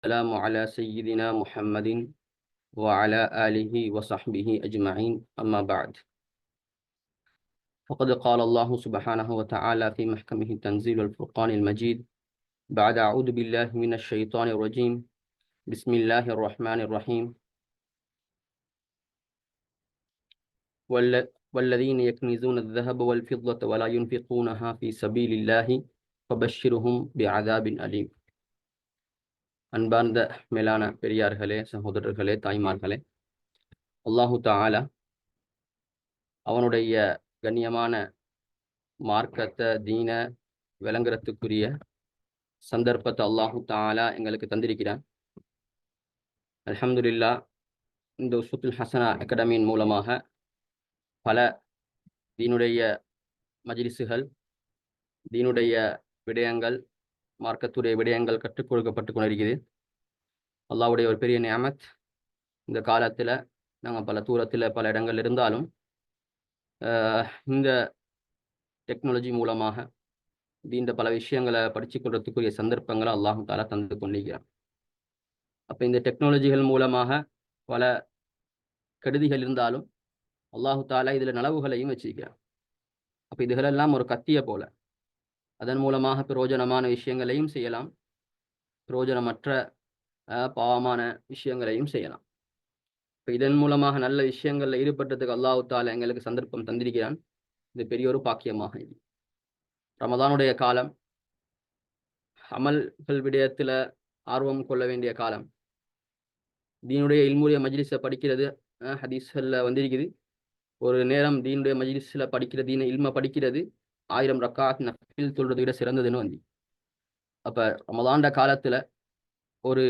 السلام على سيدنا محمد وعلى آله وصحبه أجمعين أما بعد فقد قال الله سبحانه وتعالى في محكمه التنزيل والفرقان المجيد بعد أعوذ بالله من الشيطان الرجيم بسم الله الرحمن الرحيم والذين يكنزون الذهب والفضة ولا ينفقونها في سبيل الله فبشرهم بعذاب أليم. அன்பார்ந்த மேலான பெரியார்களே, சகோதரர்களே, தாய்மார்களே, அல்லாஹு தஆலா அவனுடைய கண்ணியமான மார்க்கத்தை தீன விளங்குறதுக்குரிய சந்தர்ப்பத்தை அல்லாஹு தஆலா எங்களுக்கு தந்திருக்கிறான். அல்ஹம்துலில்லாஹ். இந்த உஸ்வத்துல் ஹசனா அகாடமியின் மூலமாக பல தீனுடைய மஜ்லிஸுகள், தீனுடைய விடயங்கள், மார்க்கத்துடைய விடயங்கள் கற்றுக் கொடுக்கப்பட்டு கொண்டிருக்குது. அல்லாஹ்வுடைய ஒரு பெரிய நிஅமத். இந்த காலத்தில் நாங்கள் பல தூரத்தில் பல இடங்கள் இருந்தாலும் இந்த டெக்னாலஜி மூலமாக தீண்ட பல விஷயங்களை படித்து கொள்றதுக்குரிய சந்தர்ப்பங்களை அல்லாஹு தஆலா தந்து கொண்டிருக்கிறான். அப்போ இந்த டெக்னாலஜிகள் மூலமாக பல கெடுதிகள் இருந்தாலும் அல்லாஹு தஆலா இதில் நலவுகளையும் வச்சிருக்கிறான். அப்போ இதுகளெல்லாம் ஒரு கத்தியை போல, அதன் மூலமாக பிரயோஜனமான விஷயங்களையும் செய்யலாம், பிரயோஜனமற்ற பாவமான விஷயங்களையும் செய்யலாம். இப்போ இதன் மூலமாக நல்ல விஷயங்களில் ஈடுபட்டதுக்கு அல்லாஹு தஆலா எங்களுக்கு சந்தர்ப்பம் தந்திருக்கிறான். இது பெரிய ஒரு பாக்கியமாக இது. ரமதானுடைய காலம், அமல்கள் விடயத்தில் ஆர்வம் கொள்ள வேண்டிய காலம். தீனுடைய இல்முடைய மஜ்லிஸை படிக்கிறது, ஹதீஸ்களில் வந்திருக்குது. ஒரு நேரம் தீனுடைய மஜ்லிஸில் படிக்கிறது, தீன இல்மை படிக்கிறது 1000 ரக்காத் நஃபில் தொழுறதை விட சிறந்ததுன்னு வந்து. அப்போ ரமதான்ட காலத்தில் ஒரு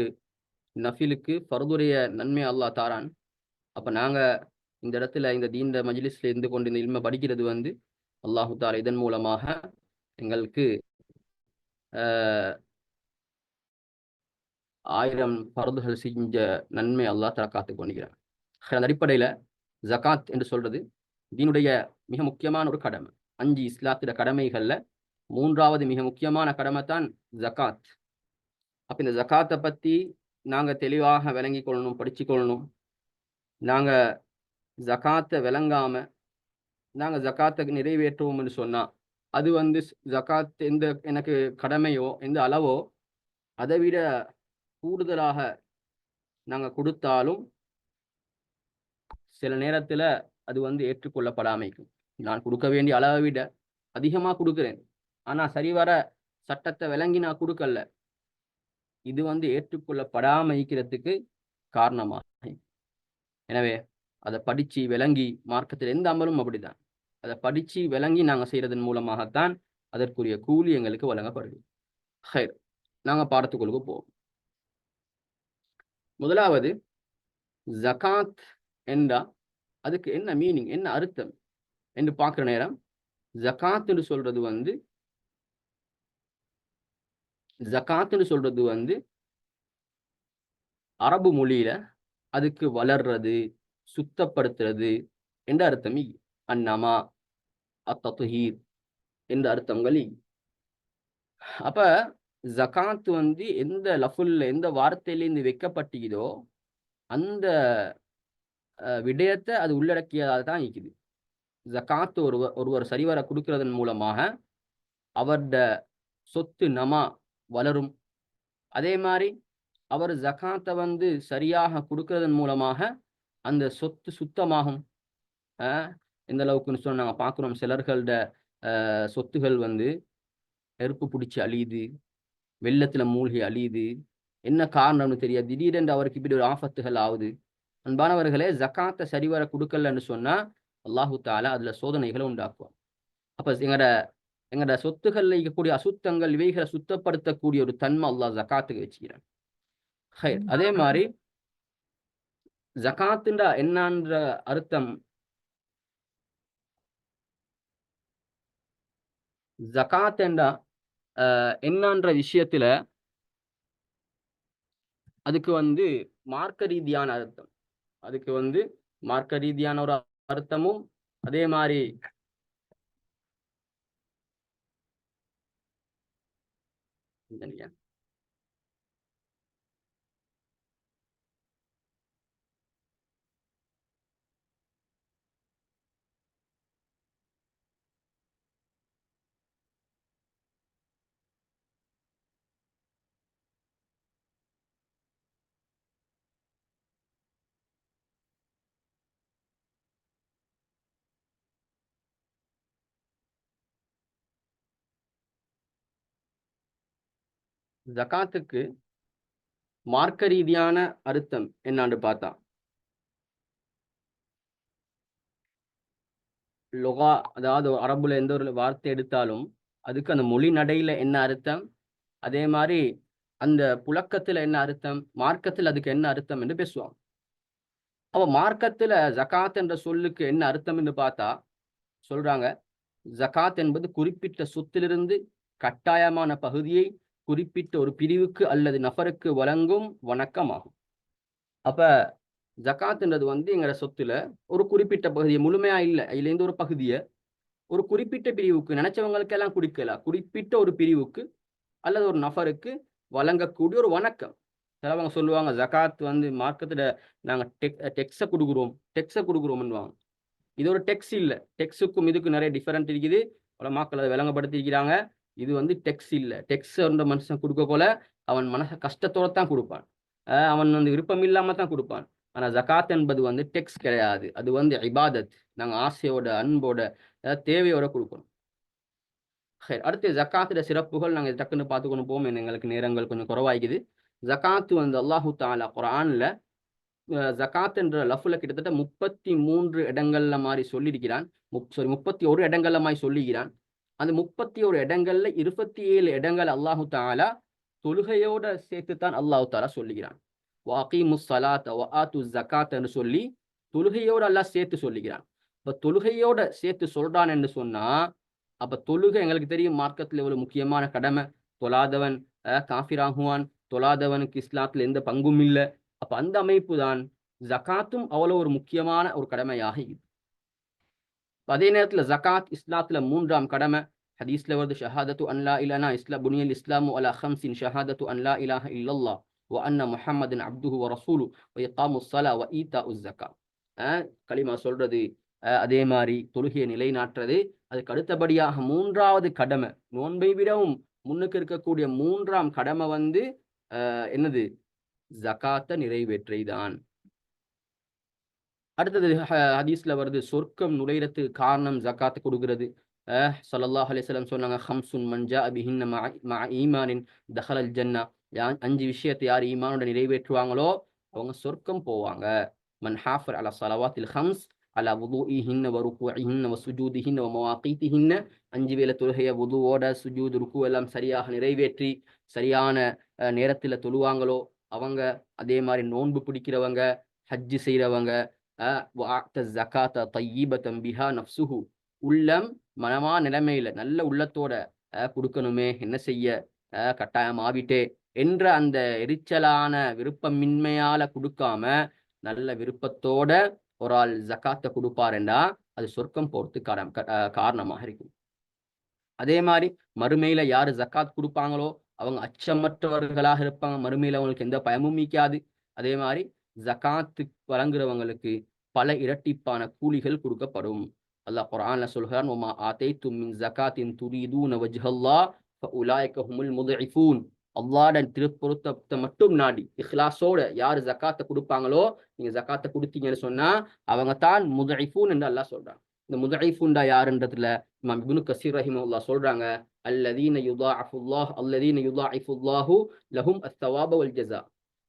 நஃபிலுக்கு ஃபர்துடைய நன்மை அல்லாஹ் தாரான். அப்போ நாங்கள் இந்த இடத்துல இந்த தீண்ட மஜ்லிஸில் இருந்து கொண்டு இந்த இல்மை படிக்கிறது வந்து அல்லாஹு தஆலா இதன் மூலமாக எங்களுக்கு 1000 ஃபர்துகள் செஞ்ச நன்மை அல்லாஹ் தஆலா காத்து கொண்டிருக்கிறான். அந்த அடிப்படையில் ஜகாத் என்று சொல்றது தீனுடைய மிக முக்கியமான ஒரு கடமை. 5 இஸ்லாத்திட கடமைகளில் 3வது மிக முக்கியமான கடமை தான் ஜகாத். அப்போ இந்த ஜகாத்தை பற்றி நாங்கள் தெளிவாக விளங்கி கொள்ளணும், படித்து கொள்ளணும். நாங்கள் ஜகாத்தை விளங்காமல் நாங்கள் ஜகாத்தை நிறைவேற்றுவோம்னு சொன்னால் அது வந்து ஜகாத் எந்த எனக்கு கடமையோ எந்த அளவோ அதை விட கூடுதலாக நாங்கள் கொடுத்தாலும் சில நேரத்தில் அது வந்து ஏற்றுக்கொள்ளப்படாமைக்கும். நான் கொடுக்க வேண்டிய அளவை விட அதிகமாக கொடுக்குறேன், ஆனால் சரிவர சட்டத்தை விளங்கி நான் கொடுக்கல, இது வந்து ஏற்றுக்கொள்ளப்படாமைக்கிறதுக்கு காரணமாக. எனவே அதை படித்து விளங்கி, மார்க்கத்தில் எந்த அமலும் அப்படிதான், அதை படித்து விளங்கி நாங்கள் செய்கிறதன் மூலமாகத்தான் அதற்குரிய கூலி எங்களுக்கு வழங்கப்படுது. ஹைர், நாங்கள் பாடத்துக்குள்ளுக்கு போவோம். முதலாவது, ஜகாத் என்றா அதுக்கு என்ன மீனிங், என்ன அர்த்தம் என்று பார்க்குற நேரம், ஜகாத்னு சொல்றது வந்து அரபு மொழியில அதுக்கு வளர்றது, சுத்தப்படுத்துறது என்ற அர்த்தம். அன்னமா அத்தஹீர் என்ற அர்த்தங்கள். அப்ப ஜகாத் வந்து எந்த லஃபுல்ல எந்த வார்த்தையிலேருந்து வைக்கப்பட்டதோ அந்த விடயத்தை அது உள்ளடக்கியதாக தான் இருக்குது. ஜகாத் ஒருவர் சரிவர கொடுக்கறதன் மூலமாக அவருடைய சொத்து நமா வளரும். அதே மாதிரி அவர் ஜகாத்தை வந்து சரியாக கொடுக்கறதன் மூலமாக அந்த சொத்து சுத்தமாகும். எந்த அளவுக்குன்னு சொன்ன நாங்கள் பார்க்குறோம், சிலர்களோட சொத்துகள் வந்து நெருப்பு பிடிச்சி அழியுது, வெள்ளத்தில் மூழ்கி அழியுது. என்ன காரணம்னு தெரியாது, திடீரென்று அவருக்கு இப்படி ஒரு ஆபத்துகள் ஆகுது. அன்பானவர்களே, ஜகாத்தை சரிவர கொடுக்கலன்னு சொன்னால் அல்லாஹு தஆலா அதில் சோதனைகளை உண்டாக்குவார். அப்போ எங்களோட சொத்துக்களில் இருக்கக்கூடிய அசுத்தங்கள் இவைகளை சுத்தப்படுத்தக்கூடிய ஒரு தன்மை அல்லாஹ் ஜகாத்துக்கு வச்சுக்கிறான். அதே மாதிரி ஜகாத்துண்டா என்னன்ற அர்த்தம், ஜகாத் என்றா என்னன்ற விஷயத்துல அதுக்கு வந்து மார்க்க ரீதியான அர்த்தம், அதுக்கு வந்து மார்க்க ரீதியான ஒரு அர்த்தமும், அதே மாதிரி ஜகாத்துக்கு மார்க்க ரீதியான அர்த்தம் என்னான்னு பார்த்தா, லொகா, அதாவது அரபுல எந்த ஒரு வார்த்தை எடுத்தாலும் அதுக்கு அந்த மொழி நடையில என்ன அர்த்தம், அதே மாதிரி அந்த புழக்கத்துல என்ன அர்த்தம், மார்க்கத்தில் அதுக்கு என்ன அர்த்தம் என்று பேசுவாங்க. அப்ப மார்க்கத்துல ஜகாத் என்ற சொல்லுக்கு என்ன அர்த்தம் என்று பார்த்தா சொல்றாங்க, ஜகாத் என்பது குறிப்பிட்ட சொத்திலிருந்து கட்டாயமான பகுதியை குறிப்பிட்ட ஒரு பிரிவுக்கு அல்லது நபருக்கு வழங்கும் வணக்கமாகும். அப்ப ஜகாத்ன்றது எங்கட சொத்துல ஒரு குறிப்பிட்ட பகுதியை, முழுமையா இல்ல, இதுல இருந்து ஒரு பகுதியை ஒரு குறிப்பிட்ட பிரிவுக்கு, நினைச்சவங்களுக்கு எல்லாம் குடிக்கலாம், குறிப்பிட்ட ஒரு பிரிவுக்கு அல்லது ஒரு நபருக்கு வழங்கக்கூடிய ஒரு வணக்கம். சிலவங்க சொல்லுவாங்க ஜகாத் மார்க்கத்துல நாங்க டெக்ஸ கொடுக்குறோம்னுவாங்க. இது ஒரு டெக்ஸ் இல்ல. டெக்ஸுக்கும் இதுக்கும் நிறைய டிஃபரெண்ட் இருக்குது. உலமாக்கள் அதை விளங்கப்படுத்திக்கிறாங்க. இது டெக்ஸ் இல்ல. டெக்ஸ் மனுஷன் கொடுக்க போல அவன் மனச கஷ்டத்தோட தான் கொடுப்பான். அவன் விருப்பம் இல்லாம தான் கொடுப்பான். ஆனா ஜகாத் என்பது டெக்ஸ் கிடையாது. அது இபாதத். நாங்க ஆசையோட, அன்போட, தேவையோட கொடுக்கணும். அடுத்து ஜகாத்துல சிறப்புகள் நாங்க டக்குன்னு பார்த்துக்கொண்டு போவோம். எங்களுக்கு நேரங்கள் கொஞ்சம் குறைவாய்க்குது. ஜகாத் அல்லாஹு தாலா குர்ஆன்ல ஜகாத் என்ற லஃப்ல கிட்டத்தட்ட 33 இடங்கள்ல மாதிரி சொல்லியிருக்கிறான். 31 இடங்கள்ல மாதிரி சொல்லிக்கிறான். அந்த 31 இடங்கள்ல 27 இடங்கள் அல்லாஹு தாலா தொழுகையோட சேர்த்துத்தான் அல்லாஹு தாலா சொல்லுகிறான். வஅகீமுஸ் ஸலாத்த வஆத்துஸ் ஸகாத் என்று சொல்லி தொழுகையோட அல்லாஹ் சேர்த்து சொல்லுகிறான். இப்ப தொழுகையோட சேர்த்து சொல்றான் என்று சொன்னா, அப்ப தொழுகை எங்களுக்கு தெரியும் மார்க்கத்துல எவ்வளவு முக்கியமான கடமை. தொழாதவன் காஃபிராகுவான். தொழாதவனுக்கு இஸ்லாத்துல எந்த பங்கும் இல்லை. அப்ப அந்த அமைப்பு தான் ஜகாத்தும் அவ்வளவு ஒரு முக்கியமான ஒரு கடமையாக இருக்கு. அதே நேரத்துல ஜகாத் இஸ்லாத்துல 3ஆம் கடமை. ஹதீஸ்ல வருது, ஷஹாதத்து அன் லா இலாஹா இஸ்லா புனியல் இஸ்லாமு அலா ஹம்ஸின் ஷஹாதத்து அன் லா இலாஹ இல்லல்லாஹ் வ அன்ன முஹம்மதன் அப்துஹு வ ரசூலுஹு வ இகாமுஸ் ஸலா வ ஈதாஉஸ் ஸகா. கலிமா சொல்றது, அதே மாதிரி தொழுகையை நிலைநாட்டுறது. அதுக்கு அடுத்தபடியாக 3வது கடமை, நோன்பை விடவும் முன்னுக்கு இருக்கக்கூடிய 3ஆம் கடமை என்னது, ஜகாத்தை நிறைவேற்றைதான். அடுத்தது ஹதீஸ்ல வருது, சொர்க்கம் நுழைறதுக்கு காரணம் ஜகாத்தை கொடுக்கிறது. ஸல்லல்லாஹு அலைஹி வஸல்லம் சொன்னாங்க, ஹம்சுன் மன் ஜாஅ பிஹின்ன மஅ ஈமானின் தஹலல் ஜன்னா. 5 விஷயத்தை யார் ஈமானோட நிறைவேற்றுவாங்களோ அவங்க சொர்க்கம் போவாங்க. மன் ஹாஃபர் அலா ஸலவாத்தில் ஹம்ஸ் அலா வுதுஇஹின்ன வ ருகூஇஹின்ன வ சுஜூதிஹின்ன வ மவாகீதிஹின்ன. 5 வேளை தொழுகைய வுதுவோட சுஜூத் ருக்கு எல்லாம் சரியாக நிறைவேற்றி சரியான நேரத்துல தொழுவாங்களோ அவங்க, அதே மாதிரி நோன்பு பிடிக்கிறவங்க, ஹஜ்ஜு செய்யறவங்க, ஜகாத்த தையிபத்தம் பிஹா நஃப்சுஹு, உள்ளம் மனமா நிலைமையில நல்ல உள்ளத்தோட கொடுக்கணுமே, என்ன செய்ய கட்டாயம் ஆவிட்டே என்ற அந்த எரிச்சலான விருப்பமின்மையால கொடுக்காம நல்ல விருப்பத்தோட ஒரு ஆள் ஜகாத்தை கொடுப்பாருண்டா அது சொர்க்கம் போறதுக்கு காரணமாக இருக்கும். அதே மாதிரி மறுமையில யாரு ஜகாத் கொடுப்பாங்களோ அவங்க அச்சமற்றவர்களாக இருப்பாங்க. மறுமையில அவங்களுக்கு எந்த பயமும் மீக்காது. அதே மாதிரி ஜகாத்து வழங்குறவங்களுக்கு பல இரட்டிப்பான கூலிகள் கொடுக்கப்படும். அல்லாஹ் குர்ஆன்ல சொல்கிறான், வமா ஆதைத்தும் மின் ஜகாத்தின் துரீதூன வஜ்ஹல்லாஹ் ஃபஉலாயிக ஹுமுல் முத்இஃபூன். அல்லாஹ்வுடைய திருப்பொருத்தத்தை மட்டும் நாடி இஹ்லாஸோட யார் ஜகாத்தை கொடுப்பாங்களோ, நீங்க ஜகாத்தை கொடுத்தீங்கன்னு சொன்னா அவங்க தான் முத்இஃபூன் என்று அல்லாஹ் சொல்றான். இந்த முத்இஃபூன்டா யாருன்றதுல இமாம் இப்னு கஸீர் ரஹிமஹுல்லாஹ் சொல்றாங்க, அல்லதீன யுதாஇஃபுல்லாஹு லஹும் அஸ்ஸவாப வல் ஜஸா.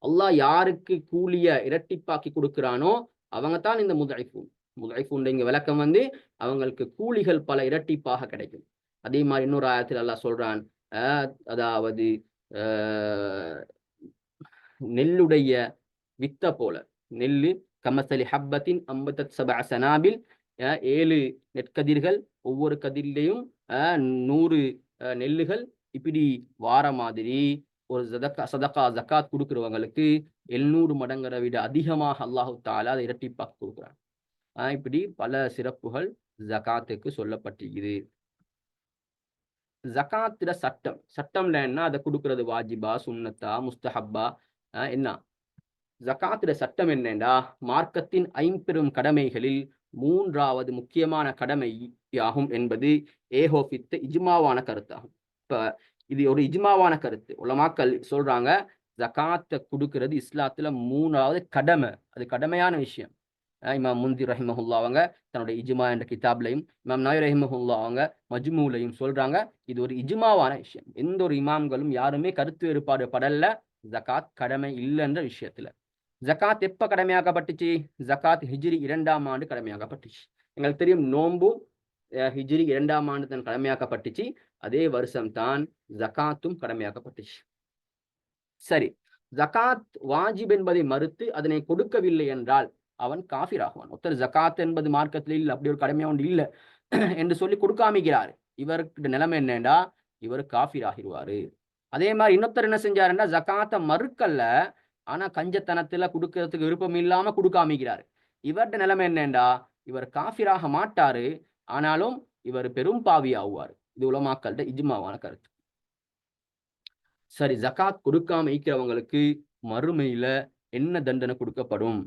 அல்லாஹ் யாருக்கு கூலிய இரட்டிப்பாக்கி கொடுக்கிறானோ அவங்க தான் இந்த முத்இஃபூன். முத்இஃபூன் இங்க விளக்கம் அவங்களுக்கு கூலிகள் பல இரட்டிப்பாக கிடைக்கும். அதே மாதிரி இன்னொரு ஆயத்தில் அல்லாஹ் சொல்றான், அதாவது நெல்லுடைய வித்த போல, நெல்லு கமசலி ஹப்பத்தின் அம்பத்தத் சபஅ சனாபில், 7 நெற்கதிர்கள், ஒவ்வொரு கதிரிலையும் 100 நெல்லுகள், இப்படி வார மாதிரி ஒரு ஜகாத் கொடுக்கிறவங்களுக்கு 700 மடங்கரை விட அதிகமாக அல்லாஹு தஆலா அதை இரட்டிப்பாக கொடுக்குறான். இப்படி பல சிறப்புகள் ஜகாத்துக்கு சொல்லப்பட்டிருக்குது. ஜகாத்துல சட்டம்ல என்ன, அதை கொடுக்கிறது வாஜிபா, சுன்னத்தா, முஸ்தஹப்பா, என்ன ஜகாத்துல சட்டம் என்னண்டா, மார்க்கத்தின் 5 கடமைகளில் 3வது முக்கியமான கடமையாகும் என்பது ஏகோபித்த இஜ்மாவான கருத்தாகும். இப்ப இது ஒரு இஜ்மாவான கருத்து. உலமாக்கள் சொல்றாங்க, ஜகாத்தை கொடுக்கிறது இஸ்லாத்துல 3வது கடமை, அது கடமையான விஷயம். இமாம் முந்தி ரஹிமஹுல்லா அவங்க தன்னுடைய இஜ்மா என்ற கிதாப்லையும், இமாம் நாய் ரஹிமஹுல்லா அவங்க மஜ்மூலையும் சொல்றாங்க, இது ஒரு இஜ்மாவான விஷயம். எந்த ஒரு இமாம்களும் யாருமே கருத்து வேறுபாடு படல ஜகாத் கடமை இல்லைன்ற விஷயத்துல. ஜகாத் எப்ப கடமையாக்கப்பட்டுச்சு? ஜகாத் ஹிஜ்ரி 2ஆம் ஆண்டு கடமையாக்கப்பட்டுச்சு. எங்களுக்கு தெரியும் நோன்பும் ஹிஜ்ரி 2ஆம் ஆண்டு தான் கடமையாக்கப்பட்டுச்சு. அதே வருஷம் தான் ஜகாத்தும் கடமையாக்கப்பட்டுச்சு. சரி, ஜகாத் வாஜிப் என்பதை மறுத்து அதனை கொடுக்கவில்லை என்றால் அவன் காஃபிர் ஆகுவான். ஒருத்தர் ஜகாத் என்பது மார்க்கத்தில் இல்ல, அப்படி ஒரு கடமையா ஒன்று இல்ல என்று சொல்லி கொடுக்காமிக்கிறாரு. இவருக்கு நிலைமை என்னண்டா, இவர் காஃபிர் ஆகிடுவாரு. அதே மாதிரி இன்னொருத்தர் என்ன செஞ்சாருன்னா, ஜகாத்த மறுக்கல்ல, ஆனா கஞ்சத்தனத்துல கொடுக்கறதுக்கு விருப்பம் இல்லாம கொடுக்காமிக்கிறாரு. இவர்ட நிலைமை என்னண்டா, இவர் காஃபிராக மாட்டாரு, ஆனாலும் இவர் பெரும் பாவி ஆகுவார். இது உலமாக்கள்ட இஜ்மாவான கருத்து. சரி, ஜகாத் கொடுக்காம இருக்கிறவங்களுக்கு மறுமையில என்ன தண்டனை கொடுக்கப்படும்?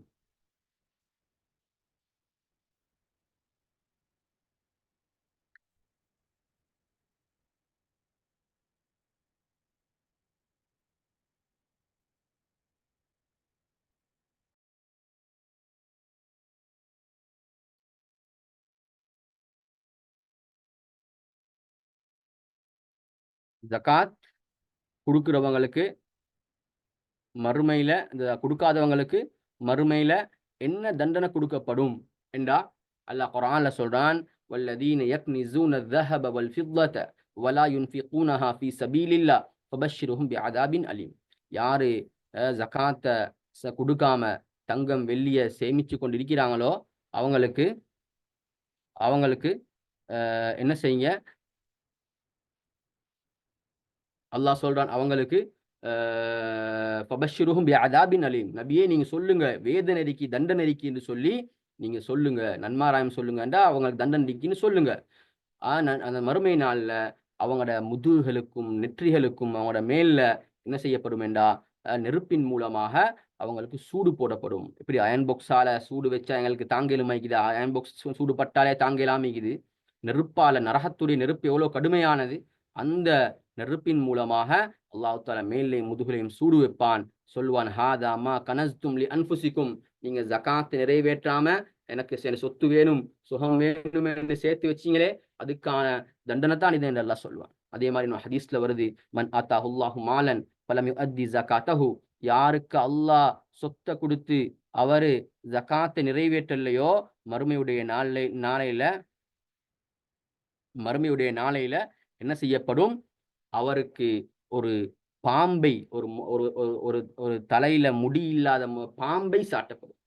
ஜகாத் கொடுக்கிறவங்களுக்கு மறுமையில, இந்த கொடுக்காதவங்களுக்கு மறுமையில என்ன தண்டனை கொடுக்கப்படும் என்றா, அல்லாஹ் குர்ஆன்ல சொல்றான், வல்லதீன யக்னிசூன الذهب والفضة ولا ينفقونها في سبيل الله فبشرهم بعذاب أليم. யாரு ஜகாத்த கொடுக்காம தங்கம் வெள்ளிய சேமிச்சு கொண்டிருக்கிறாங்களோ அவங்களுக்கு அவங்களுக்கு என்ன செய்யுங்க, அல்லாஹ் சொல்றான் அவங்களுக்கு ஃபபஷ்ஷிருஹும் பிஅதாபின் அலீம். நபியே நீங்க சொல்லுங்க, வேதனைக்கு தண்டனைக்கு என்று சொல்லி நீங்க சொல்லுங்க, நன்மாராயம் சொல்லுங்கண்டா அவங்களுக்கு தண்டனைக்குன்னு சொல்லுங்க. அந்த மறுமை நாள்ல அவங்களோட முதுகுகளுக்கும் நெற்றிகளுக்கும் அவங்களோட மேல்ல என்ன செய்யப்படும் என்றா, நெருப்பின் மூலமாக அவங்களுக்கு சூடு போடப்படும். இப்படி அயன் பாக்ஸால சூடு வச்சா எங்களுக்கு தாங்கலுமாய்க்குது, அயன் பாக்ஸ் சூடு பட்டாலே தாங்கலாமிக்குது. நெருப்பால, நரகத்துடைய நெருப்பு எவ்வளவு கடுமையானது, அந்த நெருப்பின் மூலமாக அல்லாஹ் தஆலா மேலையும் முதுகுலையும் சூடு வைப்பான். சொல்வான், ஹாதா மா கனஸ்தும் லி அன்ஃபுசிக்கும், நீங்க ஜகாத் நிறைவேற்றாம எனக்கு சொத்து வேணும், சுகம் வேணும் என்று சேர்த்து வச்சீங்களே, அதுக்கான தண்டனை தான் இது என்று அல்லாஹ் சொல்வான். அதே மாதிரி ஹதீஸ்ல வருது, மன் ஆத்தாஹுல்லாஹு மாலன் ஃபலம் யுஅத்தி ஜகாத்தஹு, யாருக்கு அல்லாஹ் சொத்தை கொடுத்து அவரு ஜகாத்தை நிறைவேற்றலையோ, மறுமையுடைய நாளையில என்ன செய்யப்படும், அவருக்கு ஒரு பாம்பை, ஒரு ஒரு ஒரு ஒரு தலையில முடி இல்லாத பாம்பை சாட்டப்படும்.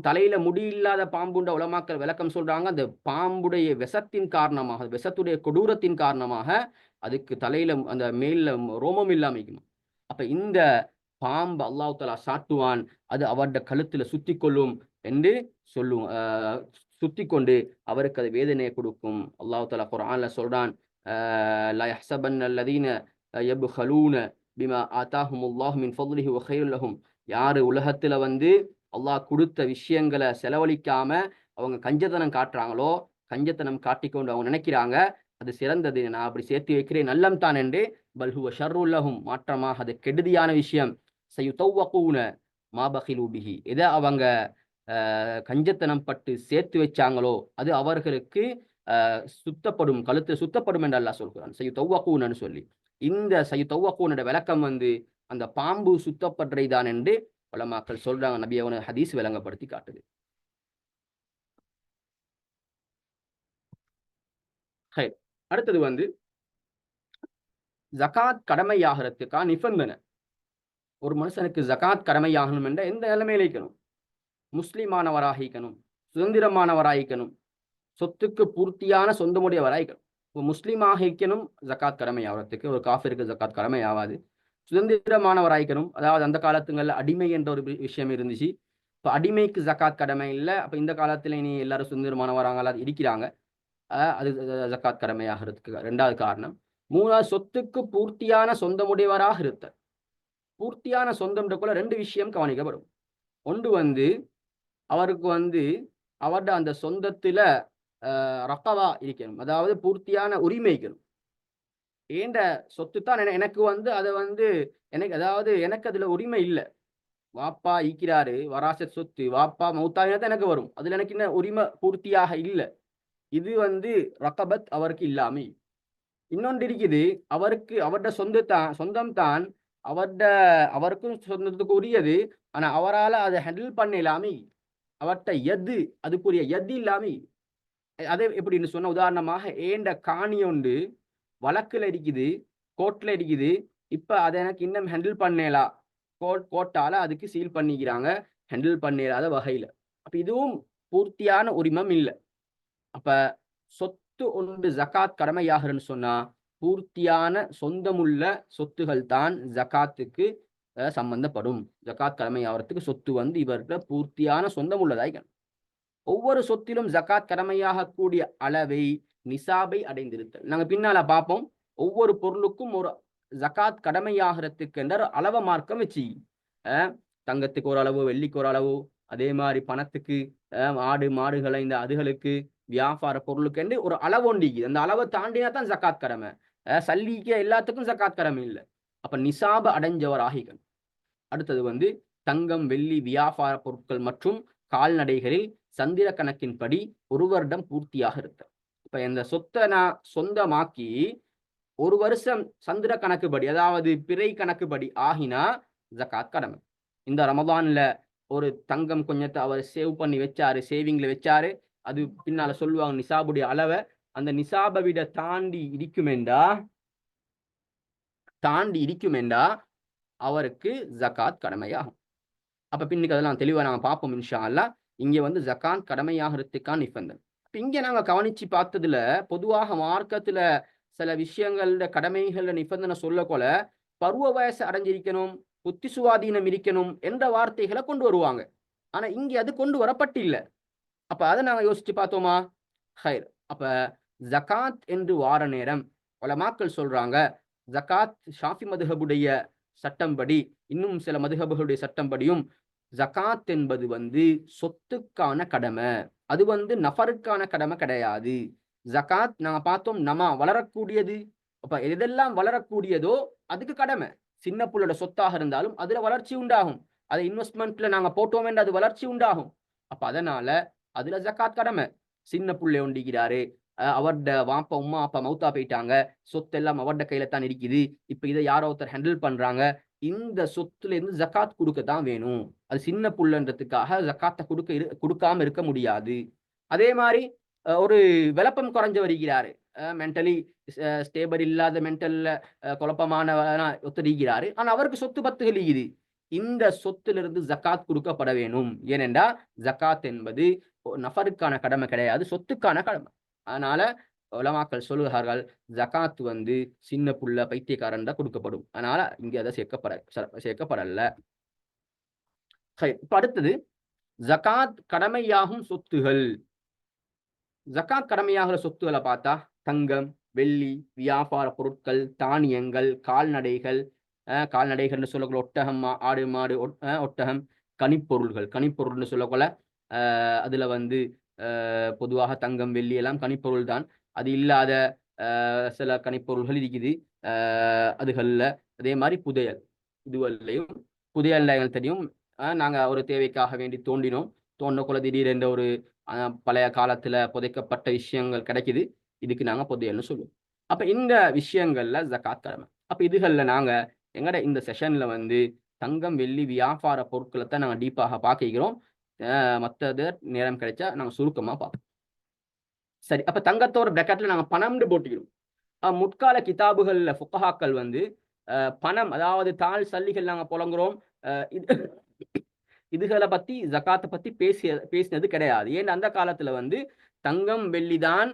தலையில முடி இல்லாத பாம்புண்ட உலமாக்கள் விளக்கம் சொல்றாங்க, அந்த பாம்புடைய விஷத்தின் காரணமாக, விஷத்துடைய கொடூரத்தின் காரணமாக அதுக்கு தலையில அந்த மேல்ல ரோமம் இல்லாம இருக்குமா. அப்ப இந்த பாம்பு அல்லாஹ் தஆலா சாட்டுவான், அது அவருடைய கழுத்துல சுத்தி கொள்ளும் என்று சொல்லும். சுத்தி கொண்டு அவருக்கு அது வேதனையை கொடுக்கும். அல்லாஹ் தஆலா குர்ஆன்ல சொல்றான், லா யஹ்ஸபன்ன அல்லதீன யப்கலூன பிமா ஆதாஹுமுல்லாஹு மின் ஃபضலிஹி வ கைருல் லஹும், யாரு உலகத்துல அல்லாஹ் கொடுத்த விஷயங்களை செலவழிக்காம அவங்க கஞ்சத்தனம் காட்டுறாங்களோ, கஞ்சத்தனம் காட்டிக்கொண்டு அவங்க நினைக்கிறாங்க அது சிறந்தது, நான் அப்படி சேர்த்து வைக்கிறேன் நல்லம் தான் என்று, பல்ஹுவ ஷர்ருல்லஹும், மாற்றமாக அது கெடுதியான விஷயம். சயுதவ்வகூன மா பகிலு பிஹி, எதை அவங்க கஞ்சத்தனம் பட்டு சேர்த்து வச்சாங்களோ அது அவர்களுக்கு சுத்தப்படும், கழுத்து சுத்தப்படும் என்று அல்லாஹ் சொல்கிறான், சயுதவ்வகூனன்னு சொல்லி. இந்த சயுதவ்வகூனோட விளக்கம் அந்த பாம்பு சுத்தப்படுறதுதான் என்று உலமாக்கள் சொல்றாங்க. நபி அவன ஹதீஸ் விளங்கப்படுத்தி காட்டுது. அடுத்தது ஜகாத் கடமையாகிறதுக்கா நிபந்தனை. ஒரு மனுஷனுக்கு ஜகாத் கடமையாகணும் என்ற எந்த நிலைமையில இருக்கணும்? முஸ்லிமானவராக இருக்கணும், சுதந்திரமானவராயிக்கணும், சொத்துக்கு பூர்த்தியான சொந்தமுடையவராயிக்கணும். முஸ்லீமாக இருக்கணும் ஜகாத் கடமையாகிறதுக்கு. ஒரு காஃபிருக்கு ஜகாத் கடமை ஆகாது. சுதந்திரமானவராயிக்கணும், அதாவது அந்த காலத்துங்கள்ல அடிமை என்ற ஒரு விஷயம் இருந்துச்சு. இப்ப அடிமைக்கு ஜகாத் கடமை இல்லை. அப்ப இந்த காலத்துல இனி எல்லாரும் சுதந்திரமானவராங்களா இருக்கிறாங்க, அது ஜகாத் கடமையாகிறதுக்கு 2வது காரணம். 3வது, சொத்துக்கு பூர்த்தியான சொந்தமுடையவராக இருத்தல். பூர்த்தியான சொந்தம்ன்றக்குள்ள 2 விஷயம் கவனிக்கப்படும். ஒன்று அவருக்கு அவருடைய அந்த சொந்தத்துல ரக்கவா இருக்கணும், அதாவது பூர்த்தியான உரிமை இருக்கணும். ஏண்ட சொத்து தான் எனக்கு அதை எனக்கு, அதாவது எனக்கு அதுல உரிமை இல்லை, வாப்பா ஈக்கிறாரு வராசத் சொத்து, வாப்பா மௌத்தாயினா தான் எனக்கு வரும். அதுல எனக்கு இன்னும் உரிமை பூர்த்தியாக இல்ல. இது வந்து ரகபத் அவருக்கு இல்லாமை. இன்னொன்று இருக்குது, அவருக்கு அவருடைய சொந்தம் தான் அவர்ட அவருக்கும் சொந்தத்துக்கு உரியது. ஆனா அவரால அதை ஹேண்டில் பண்ண இல்லாமை. அவர்ட்ட அதுக்குரிய இல்லாமை. அதே எப்படின்னு சொன்ன உதாரணமாக ஏண்ட காணி உண்டு வழக்குல இருக்குது, கோர்ட்ல இருக்குது. இப்ப அதை எனக்கு இன்னும் ஹேண்டில் பண்ணலா. கோர்ட்டால அதுக்கு சீல் பண்ணிக்கிறாங்க. ஹேண்டில் பண்ணலாத வகையில. அப்ப இதுவும் பூர்த்தியான உரிமம் இல்ல. அப்ப சொத்து ஒன்று ஜகாத் கடமையாகிறன்னு சொன்னா, பூர்த்தியான சொந்தமுள்ள சொத்துகள் தான் ஜகாத்துக்கு சம்பந்தப்படும். ஜகாத் கடமையாகிறதுக்கு சொத்து வந்து இவர்கிட்ட பூர்த்தியான சொந்தம் உள்ளதாய். ஒவ்வொரு சொத்திலும் ஜகாத் கடமையாகக்கூடிய அளவை நிசாபை அடைந்திருத்தல். நாங்க பின்னால பார்ப்போம். ஒவ்வொரு பொருளுக்கும் ஒரு ஜகாத் கடமையாகிறதுக்கு என்ற அளவ மார்க்கம் வச்சு, தங்கத்துக்கு ஒரு அளவு, வெள்ளிக்கு ஒரு அளவு, அதே மாதிரி பணத்துக்கு, ஆடு மாடுகளை இந்த அதுகளுக்கு, வியாபார பொருளுக்கு என்று ஒரு அளவு ஒண்டிக்கு. அந்த அளவை தாண்டினா தான் ஜகாத் கடமை. சல்லிக்கு எல்லாத்துக்கும் ஜகாத் கடமை இல்லை. அப்ப நிசாப அடைஞ்சவர் ஆகிகள். அடுத்தது வந்து தங்கம், வெள்ளி, வியாபார பொருட்கள் மற்றும் கால்நடைகளில் சந்திர கணக்கின்படி ஒரு வருடம் பூர்த்தியாக இருக்க. இப்ப இந்த சொத்தை நான் சொந்தமாக்கி ஒரு வருஷம் சந்திர கணக்குப்படி, அதாவது பிறை கணக்குப்படி ஆகினா ஜகாத் கடமை. இந்த ரமதான்ல ஒரு தங்கம் கொஞ்சத்தை அவர் சேவ் பண்ணி வச்சாரு, சேவிங்ல வச்சாரு. அது பின்னால சொல்லுவாங்க நிசாபுடைய அளவை. அந்த நிசாபை விட தாண்டி இருக்குமெண்டா அவருக்கு ஜகாத் கடமையாகும். அப்ப பின்னுக்கு அதெல்லாம் தெளிவா நாங்க பார்ப்போம் இன்ஷா அல்லாஹ். இங்க வந்து ஜகாத் கடமையாகிறதுக்கான நிபந்தனை. இங்க நாங்க கவனிச்சு பார்த்ததுல பொதுவாக மார்க்கத்துல சில விஷயங்கள கடமைகள நிபந்தனை சொல்லக்கொல பருவ வயசு அடைஞ்சிருக்கணும், புத்தி சுவாதீனம் இருக்கணும் என்ற வார்த்தைகளை கொண்டு வருவாங்க. ஆனா இங்க அது கொண்டு வரப்பட்டில்ல. அப்ப அதை நாங்க யோசிச்சு பார்த்தோமா? ஹைர். அப்ப ஜகாத் என்று வார நேரம் உலமாக்கள் சொல்றாங்க, ஜகாத் ஷாஃபி மதுஹபுடைய சட்டம்படி, இன்னும் சில மதுஹபுகளுடைய சட்டம்படியும் ஜகாத் என்பது வந்து சொத்துக்கான கடமை. அது வந்து நஃபருக்கான கடமை கிடையாது. ஜகாத் நாங்க பார்த்தோம் வளரக்கூடியது. அப்ப எதெல்லாம் வளரக்கூடியதோ அதுக்கு கடமை. சின்ன புள்ளோட சொத்தாக இருந்தாலும் அதுல வளர்ச்சி உண்டாகும். அதை இன்வெஸ்ட்மெண்ட்ல நாங்க போட்டோம் என்று அது வளர்ச்சி உண்டாகும். அப்ப அதனால அதுல ஜகாத் கடமை. சின்ன புள்ளை ஒண்டிக்கிறாரு, அவர்ட வாப்பா உம்மா அப்பா மௌத்தா போயிட்டாங்க, சொத்து எல்லாம் அவர்ட கையில தான் இருக்குது. இப்ப இதை யாரோ ஒருத்தர் ஹேண்டில் பண்றாங்க. இந்த சொத்துல இருந்து ஜகாத் கொடுக்கத்தான் வேணும். அது சின்ன புள்ளன்றதுக்காக ஜகாத்தை கொடுக்காம இருக்க முடியாது. அதே மாதிரி ஒரு விளப்பம் குறைஞ்சு வருகிறாரு, மென்டலி ஸ்டேபிள் இல்லாத மென்டல்ல குழப்பமான ஒத்துரிக்கிறாரு. ஆனா அவருக்கு சொத்து பத்துகள் இருக்குது. இந்த சொத்திலிருந்து ஜகாத் கொடுக்கப்பட வேணும். ஏனென்றா ஜகாத் என்பது நஃபருக்கான கடமை கிடையாது, சொத்துக்கான கடமை. அதனால உலமாக்கள் சொல்லுகிறார்கள், ஜகாத் வந்து சின்ன புள்ள பைத்தியக்காரன் தான் கொடுக்கப்படும். அதனால இங்க அதை சேர்க்கப்படல. இப்ப அடுத்தது ஜகாத் கடமையாகும் சொத்துகள். ஜகாத் கடமையாகிற சொத்துக்களை பார்த்தா தங்கம், வெள்ளி, வியாபார பொருட்கள், தானியங்கள், கால்நடைகள்னு சொல்லக்கூட ஒட்டகம், ஆடு மாடு, ஒட்டகம், கனிப்பொருள்னு சொல்லக்கூட அதுல வந்து பொதுவாக தங்கம், வெள்ளி எல்லாம் கனிப்பொருள் தான். அது இல்லாத சில கனிப்பொருள்கள் இருக்குது அதுகள்ல. அதே மாதிரி புதையல், இதுவரையும் புதையல் தெரியும். நாங்க ஒரு தேவைக்காக வேண்டி தோண்டக்குள்ள திடீரென்ற ஒரு பழைய காலத்துல புதைக்கப்பட்ட விஷயங்கள் கிடைக்குது. இதுக்கு நாங்க புதையல்னு சொல்லுவோம். அப்ப இந்த விஷயங்கள்ல ஜகாத் கடமை. அப்ப இதுகள்ல நாங்க எங்கட இந்த செஷன்ல வந்து தங்கம், வெள்ளி, வியாபார பொருட்களை தான் நாங்க டீப்பாக பார்க்கிறோம். மற்றது நேரம் கிடைச்சா நாங்க சுருக்கமா பார்ப்போம். சரி, அப்ப தங்கத்தோட பிரக்கெட்ல நாங்க பணம்னு போட்டுக்கிறோம். முற்கால கிதாபுகள்ல ஃபுகஹாக்கள் வந்து பணம், அதாவது தாள் சல்லிகள் நாங்க புழங்குறோம். இதுகளை பத்தி ஜகாத்தை பத்தி பேசினது கிடையாது. ஏன் அந்த காலத்துல வந்து தங்கம், வெள்ளிதான்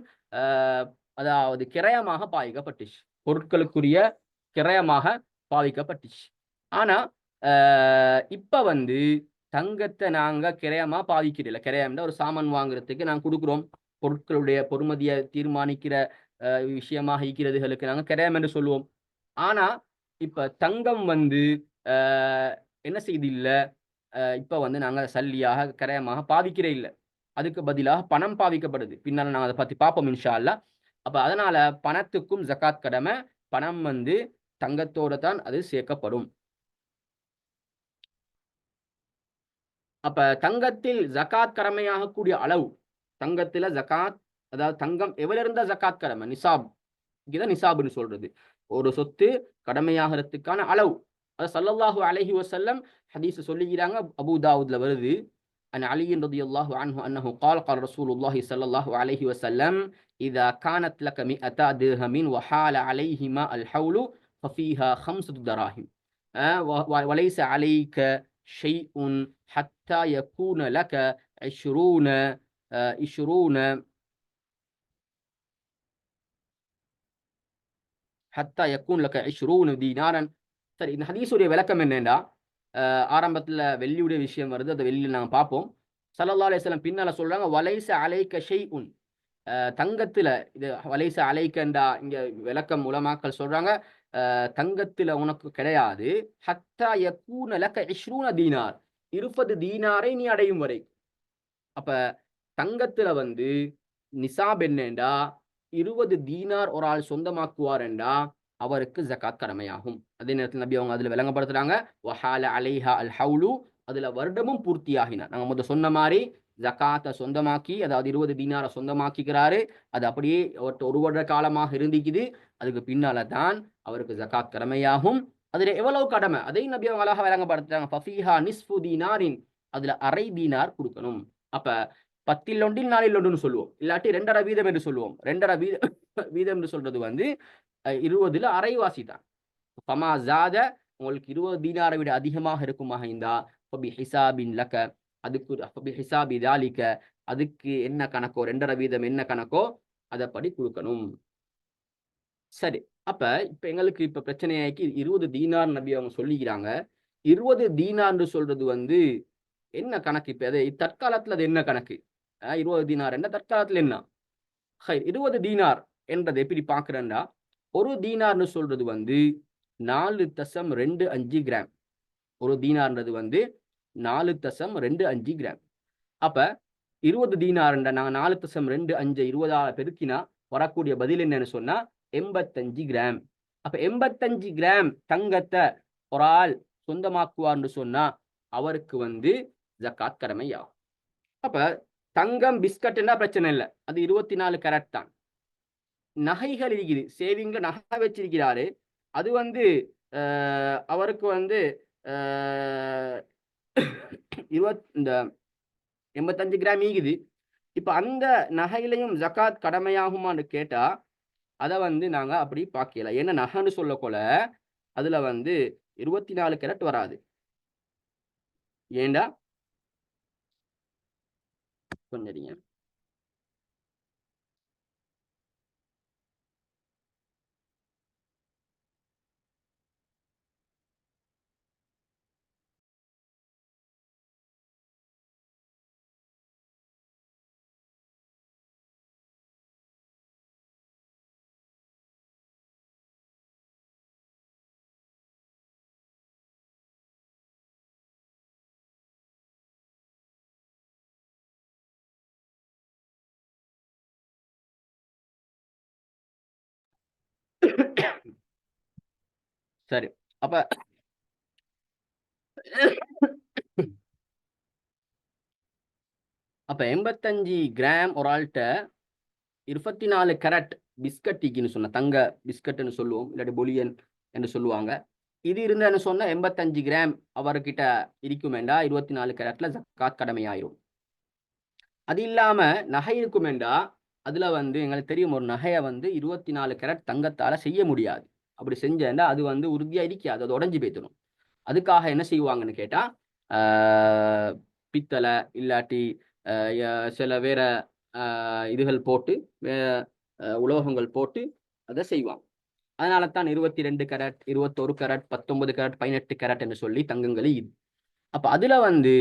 அதாவது கிரயமாக பாவிக்கப்பட்டுச்சு, பொருட்களுக்குரிய கிரயமாக பாவிக்கப்பட்டுச்சு. ஆனா இப்ப வந்து தங்கத்தை நாங்க கிரயமா பாவிக்கிறதில்ல. கிரயம்னா ஒரு சாமான் வாங்குறதுக்கு நாங்க கொடுக்குறோம். பொருட்களுடைய பொறுமதியை தீர்மானிக்கிற விஷயமாக இருக்கிறதுகளுக்கு நாங்க கிரயம் என்று சொல்லுவோம். ஆனா இப்ப தங்கம் வந்து என்ன செய்து இல்ல, இப்ப வந்து நாங்க சல்லியாக கிரயமாக பாவிக்கிறே இல்லை. அதுக்கு பதிலாக பணம் பாவிக்கப்படுது. பின்னால நாங்க அதை பத்தி பார்ப்போம் இன்ஷா அல்லாஹ். அப்ப அதனால பணத்துக்கும் ஜகாத் கடமை. பணம் வந்து தங்கத்தோட தான் அது சேர்க்கப்படும். அப்ப தங்கத்தில் ஜகாத் கடமையாகக்கூடிய அளவு, தங்கத்துல ஜகாத், அதாவது தங்கம் எவ்வளவு இருந்தா ஜகாத் கடமை, நிசாப், இதான் நிசாப்னு சொல்றது. ஒரு சொத்து கடமையாகிறதுக்கான அளவு. அது ஸல்லல்லாஹு அலைஹி வஸல்லம் ஹதீஸ் சொல்லிக்கிறாங்க. அபூ தாவூத்ல வருது. அன் அலி ரலியல்லாஹு அன்ஹு அன்னஹு قال قال رسول الله صلى الله عليه وسلم إذا كانت لك 100 درهم وحال عليهما الحول ففيها 5 دراهم وليس عليك شيء حتى يكون لك 20 20 ஹத்தா யக்கூன் லக 20 தீனாரன். சரி, இந்த ஹதீஸுடைய விளக்கம் என்னன்னா, ஆரம்பத்துல வெள்ளியுடைய விஷயம் வருது. அந்த வெள்ளியில நாங்க பார்ப்போம். ஸல்லல்லாஹு அலைஹி வஸல்லம் பின்னால சொல்றாங்க, வலைஸ அலைக்க ஷைஉன். தங்கத்துல இது வலைஸ அலைக்கண்டா இங்க விளக்கம் உலமாக்கள் சொல்றாங்க, தங்கத்துல உனக்கு கிடையாது. ஹத்தா யக்கூன லக 20 தீனார். 20 தீனாரை நீ அடையும் வரை. அப்ப தங்கத்துல வந்து நிசாப் என்னண்டா 20 தீனார் ஒரு ஆள் சொந்தமாக்குவார் என்றா அவருக்கு ஜகாத் கடமையாகும். அதே நேரத்தில் நபி அவங்க அதுல விளங்கப்படுத்துறாங்க, வஹால அலைஹா அல் ஹவுலு, அதுல வருடமும் பூர்த்தியாகினார். நாங்க முதல் சொன்ன மாதிரி ஜகாத்தை சொந்தமாக்கி, அதாவது 20 தீனாரை சொந்தமாக்கிக்கிறாரு. அது அப்படியே அவர்கிட்ட ஒரு வருட காலமாக இருந்திக்குது. அதுக்கு பின்னால தான் அவருக்கு ஜகாத் கடமையாகும். அதுல எவ்வளவு கடமை அதையும் நபி அவங்க அழகா விளங்கப்படுத்துறாங்க. ஃபஃபீஹா நிஸ்ஃபு தீனாரின், அதுல அரை தீனார் கொடுக்கணும். அப்ப 10 ஒன்றில் 4 ஒன்றுன்னு சொல்லுவோம், இல்லாட்டி 2.5 வீதம் என்று சொல்லுவோம். 2.5 வீதம் என்று சொல்றது வந்து 20ல அரைவாசி தான். ஃபமா ஜாத, உங்களுக்கு 20 தீனாரை விட அதிகமாக இருக்குமாக இருந்தா ஃபபி ஹிசாபின் லக, அதுக்கு ஃபபி ஹிசாபி தாலிக, அதுக்கு என்ன கணக்கோ 2.5 வீதம் என்ன கணக்கோ அதைப்படி கொடுக்கணும். சரி, அப்ப இப்ப எங்களுக்கு இப்ப பிரச்சனையாக்கி 20 தீனார் நபி அவங்க சொல்லிக்கிறாங்க. 20 தீனார்னு சொல்றது வந்து என்ன கணக்கு? இப்ப அது தற்காலத்துல அது என்ன கணக்கு? 20 தீனார் என்ற தற்காலத்துல என்ன? 20 தீனார் என்றது எப்படி பார்க்கிறேன்டா, ஒரு தீனார்னு சொல்றது வந்து 4.25 கிராம். ஒரு தீனார்ன்றது வந்து 4.25 கிராம். அப்ப 20 தீனார் நாங்க 4.25 20ஆல பெருக்கினா வரக்கூடிய பதில் என்னன்னு சொன்னா 85 கிராம். அப்ப 85 கிராம் தங்கத்தை ஒரு ஆள் சொந்தமாக்குவார்னு சொன்னா அவருக்கு வந்து ஜக்காத் கடமையாகும். அப்ப தங்கம் பிஸ்கட்னா பிரச்சனை இல்லை, அது 24 கேரட் தான். நகைகள் இருக்குது, சேவிங்ல நகை வச்சிருக்கிறாரு, அது வந்து அவருக்கு வந்து இந்த 85 கிராம் ஈகுது. இப்ப அந்த நகையிலையும் ஜக்காத் கடமையாகுமான்னு கேட்டா அதை வந்து நாங்க அப்படி பார்க்கல. ஏன்னா நகைன்னு சொல்லக்கொள்ள அதுல வந்து 24 கேரட் வராது. ஏண்டா கொஞ்சம் சரி. அப்ப அப்ப 85 கிராம் ஒரு ஆள்கிட்ட 24 கேரட் பிஸ்கட்டிக்குன்னு சொன்ன தங்க பிஸ்கட்னு சொல்லுவோம், இல்லாட்டி பொலியன் என்று சொல்லுவாங்க. இது இருந்தேன்னு சொன்னா 85 கிராம் அவர்கிட்ட இருக்குமேண்டா 24 கேரட்ல ஜக்காத் கடமையாயிரும். அது இல்லாம நகை இருக்குமேண்டா அதுல வந்து எங்களுக்கு தெரியும், ஒரு நகையை வந்து 24 கேரட் தங்கத்தால செய்ய முடியாது. அப்படி செஞ்சேன்டா அது வந்து உறுதியா இருக்காது, அது உடஞ்சி போய்த்தணும். அதுக்காக என்ன செய்வாங்கன்னு கேட்டா பித்தளை இல்லாட்டி சில வேற இதுகள் போட்டு உலோகங்கள் போட்டு அதை செய்வாங்க. அதனால தான் 22 கேரட் 21 கேரட் 19 கேரட் 18 கேரட் என்று சொல்லி தங்கங்கள் இது. அப்ப அதுல வந்து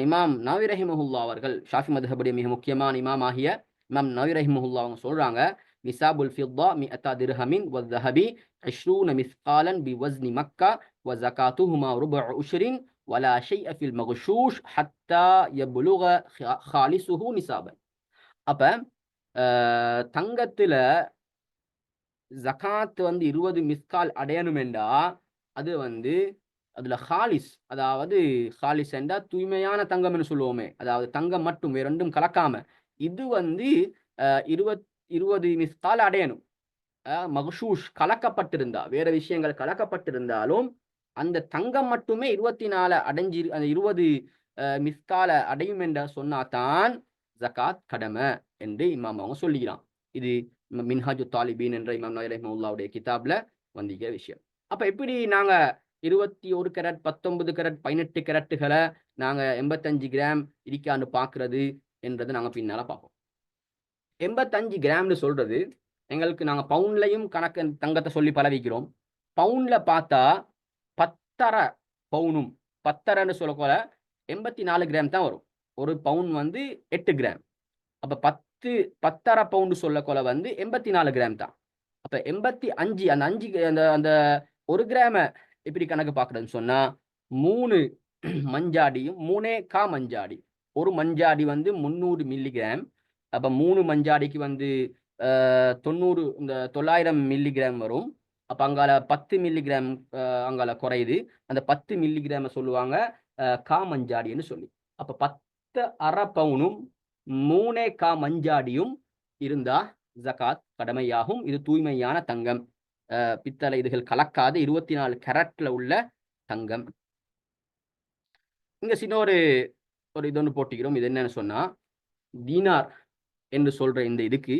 இமாம் நவவி ரஹிமஹுல்லா அவர்கள், ஷாஃபி மதுஹபுடைய மிக முக்கியமான இமாம் ஆகிய இமாம் நவவி ரஹிமஹுல்லா அவங்க சொல்றாங்க, நிசாபுல் ஃபித்தா மிஅத்தா திர்ஹமின் வஸ்ஸஹபி 20 மிஸ்காலன் பிவஸ்னி மக்கா வஸகாத்துஹுமா ருபஉ உஷ்ரின் வலா ஷைஅ ஃபில் மக்ஷூஷ் ஹத்தா யப்லுக ஹாலிசுஹு நிசாபன். அப்ப தங்கத்துல ஜகாத் வந்து 20 மிஸ்கால் அடையணுமெண்டா அது வந்து அதுல ஹாலிஸ், அதாவது ஹாலிஸ் என்றா தூய்மையான தங்கம்னு சொல்லுவோமே, அதாவது தங்கம் மட்டும் வேற ரெண்டும் கலக்காம. இது வந்து 20 மிஸ்கால் அடையணும். மக்ஷூஷ் கலக்கப்பட்டிருந்தா, வேற விஷயங்கள் கலக்கப்பட்டிருந்தாலும், அந்த தங்கம் மட்டுமே 24 அடைஞ்சு அந்த 20 மிஸ்கால அடையும் என்ற சொன்னாதான் ஜகாத் கடமை என்று இமாம் அவங்க சொல்லிக்கிறான். இது மின்ஹாஜு தாலிபீன் என்ற இமாம் நவவி ரஹ்மத்துல்லாஹுடைய கிதாப்ல வந்திருக்கிற விஷயம். அப்ப எப்படி நாங்க 21 கேரட், 19 கேரட், 18 கேரட்டுகளை நாங்க 85 கிராம் இருக்கான்னு பாக்குறது என்றதை நாங்க பின்னால பார்ப்போம். 85 கிராம்னு சொல்றது எங்களுக்கு நாங்க பவுன்லையும் கணக்கு தங்கத்தை சொல்லி பழகிக்கிறோம். பவுன்ல பார்த்தா 10.5 பவுனும் 10.5ன்னு சொல்லக்கூட 84 கிராம் தான் வரும். ஒரு பவுன் வந்து 8 கிராம். அப்ப 10.5 பவுண்டு சொல்லக்கொள்ள வந்து 84 கிராம் தான். அப்ப 85 அந்த 5 அந்த அந்த 1 கிராம எப்படி கணக்கு பார்க்கறதுன்னு சொன்னா 3 மஞ்சாடியும் 3 மஞ்சாடி. ஒரு மஞ்சாடி வந்து 300 மில்லிகிராம். அப்ப 3 மஞ்சாடிக்கு வந்து 90 இந்த 900 மில்லிகிராம் வரும். அப்ப அங்கால 10 மில்லிகிராம் அங்கால குறையுது. அந்த 10 மில்லிகிராம சொல்லுவாங்க மஞ்சாடின்னு சொல்லி. அப்ப 10.5 பவுனும் 3 மஞ்சாடியும் இருந்தா ஜகாத் கடமையாகும். இது தூய்மையான தங்கம், பித்தளை இதுகள் கலக்காத 24 கேரட்ல உள்ள தங்கம். இங்க சின்ன ஒரு இது ஒன்று போட்டிக்கிறோம். இது என்னன்னு சொன்னா தீனார் என்று சொல்ற இந்த இதுக்கு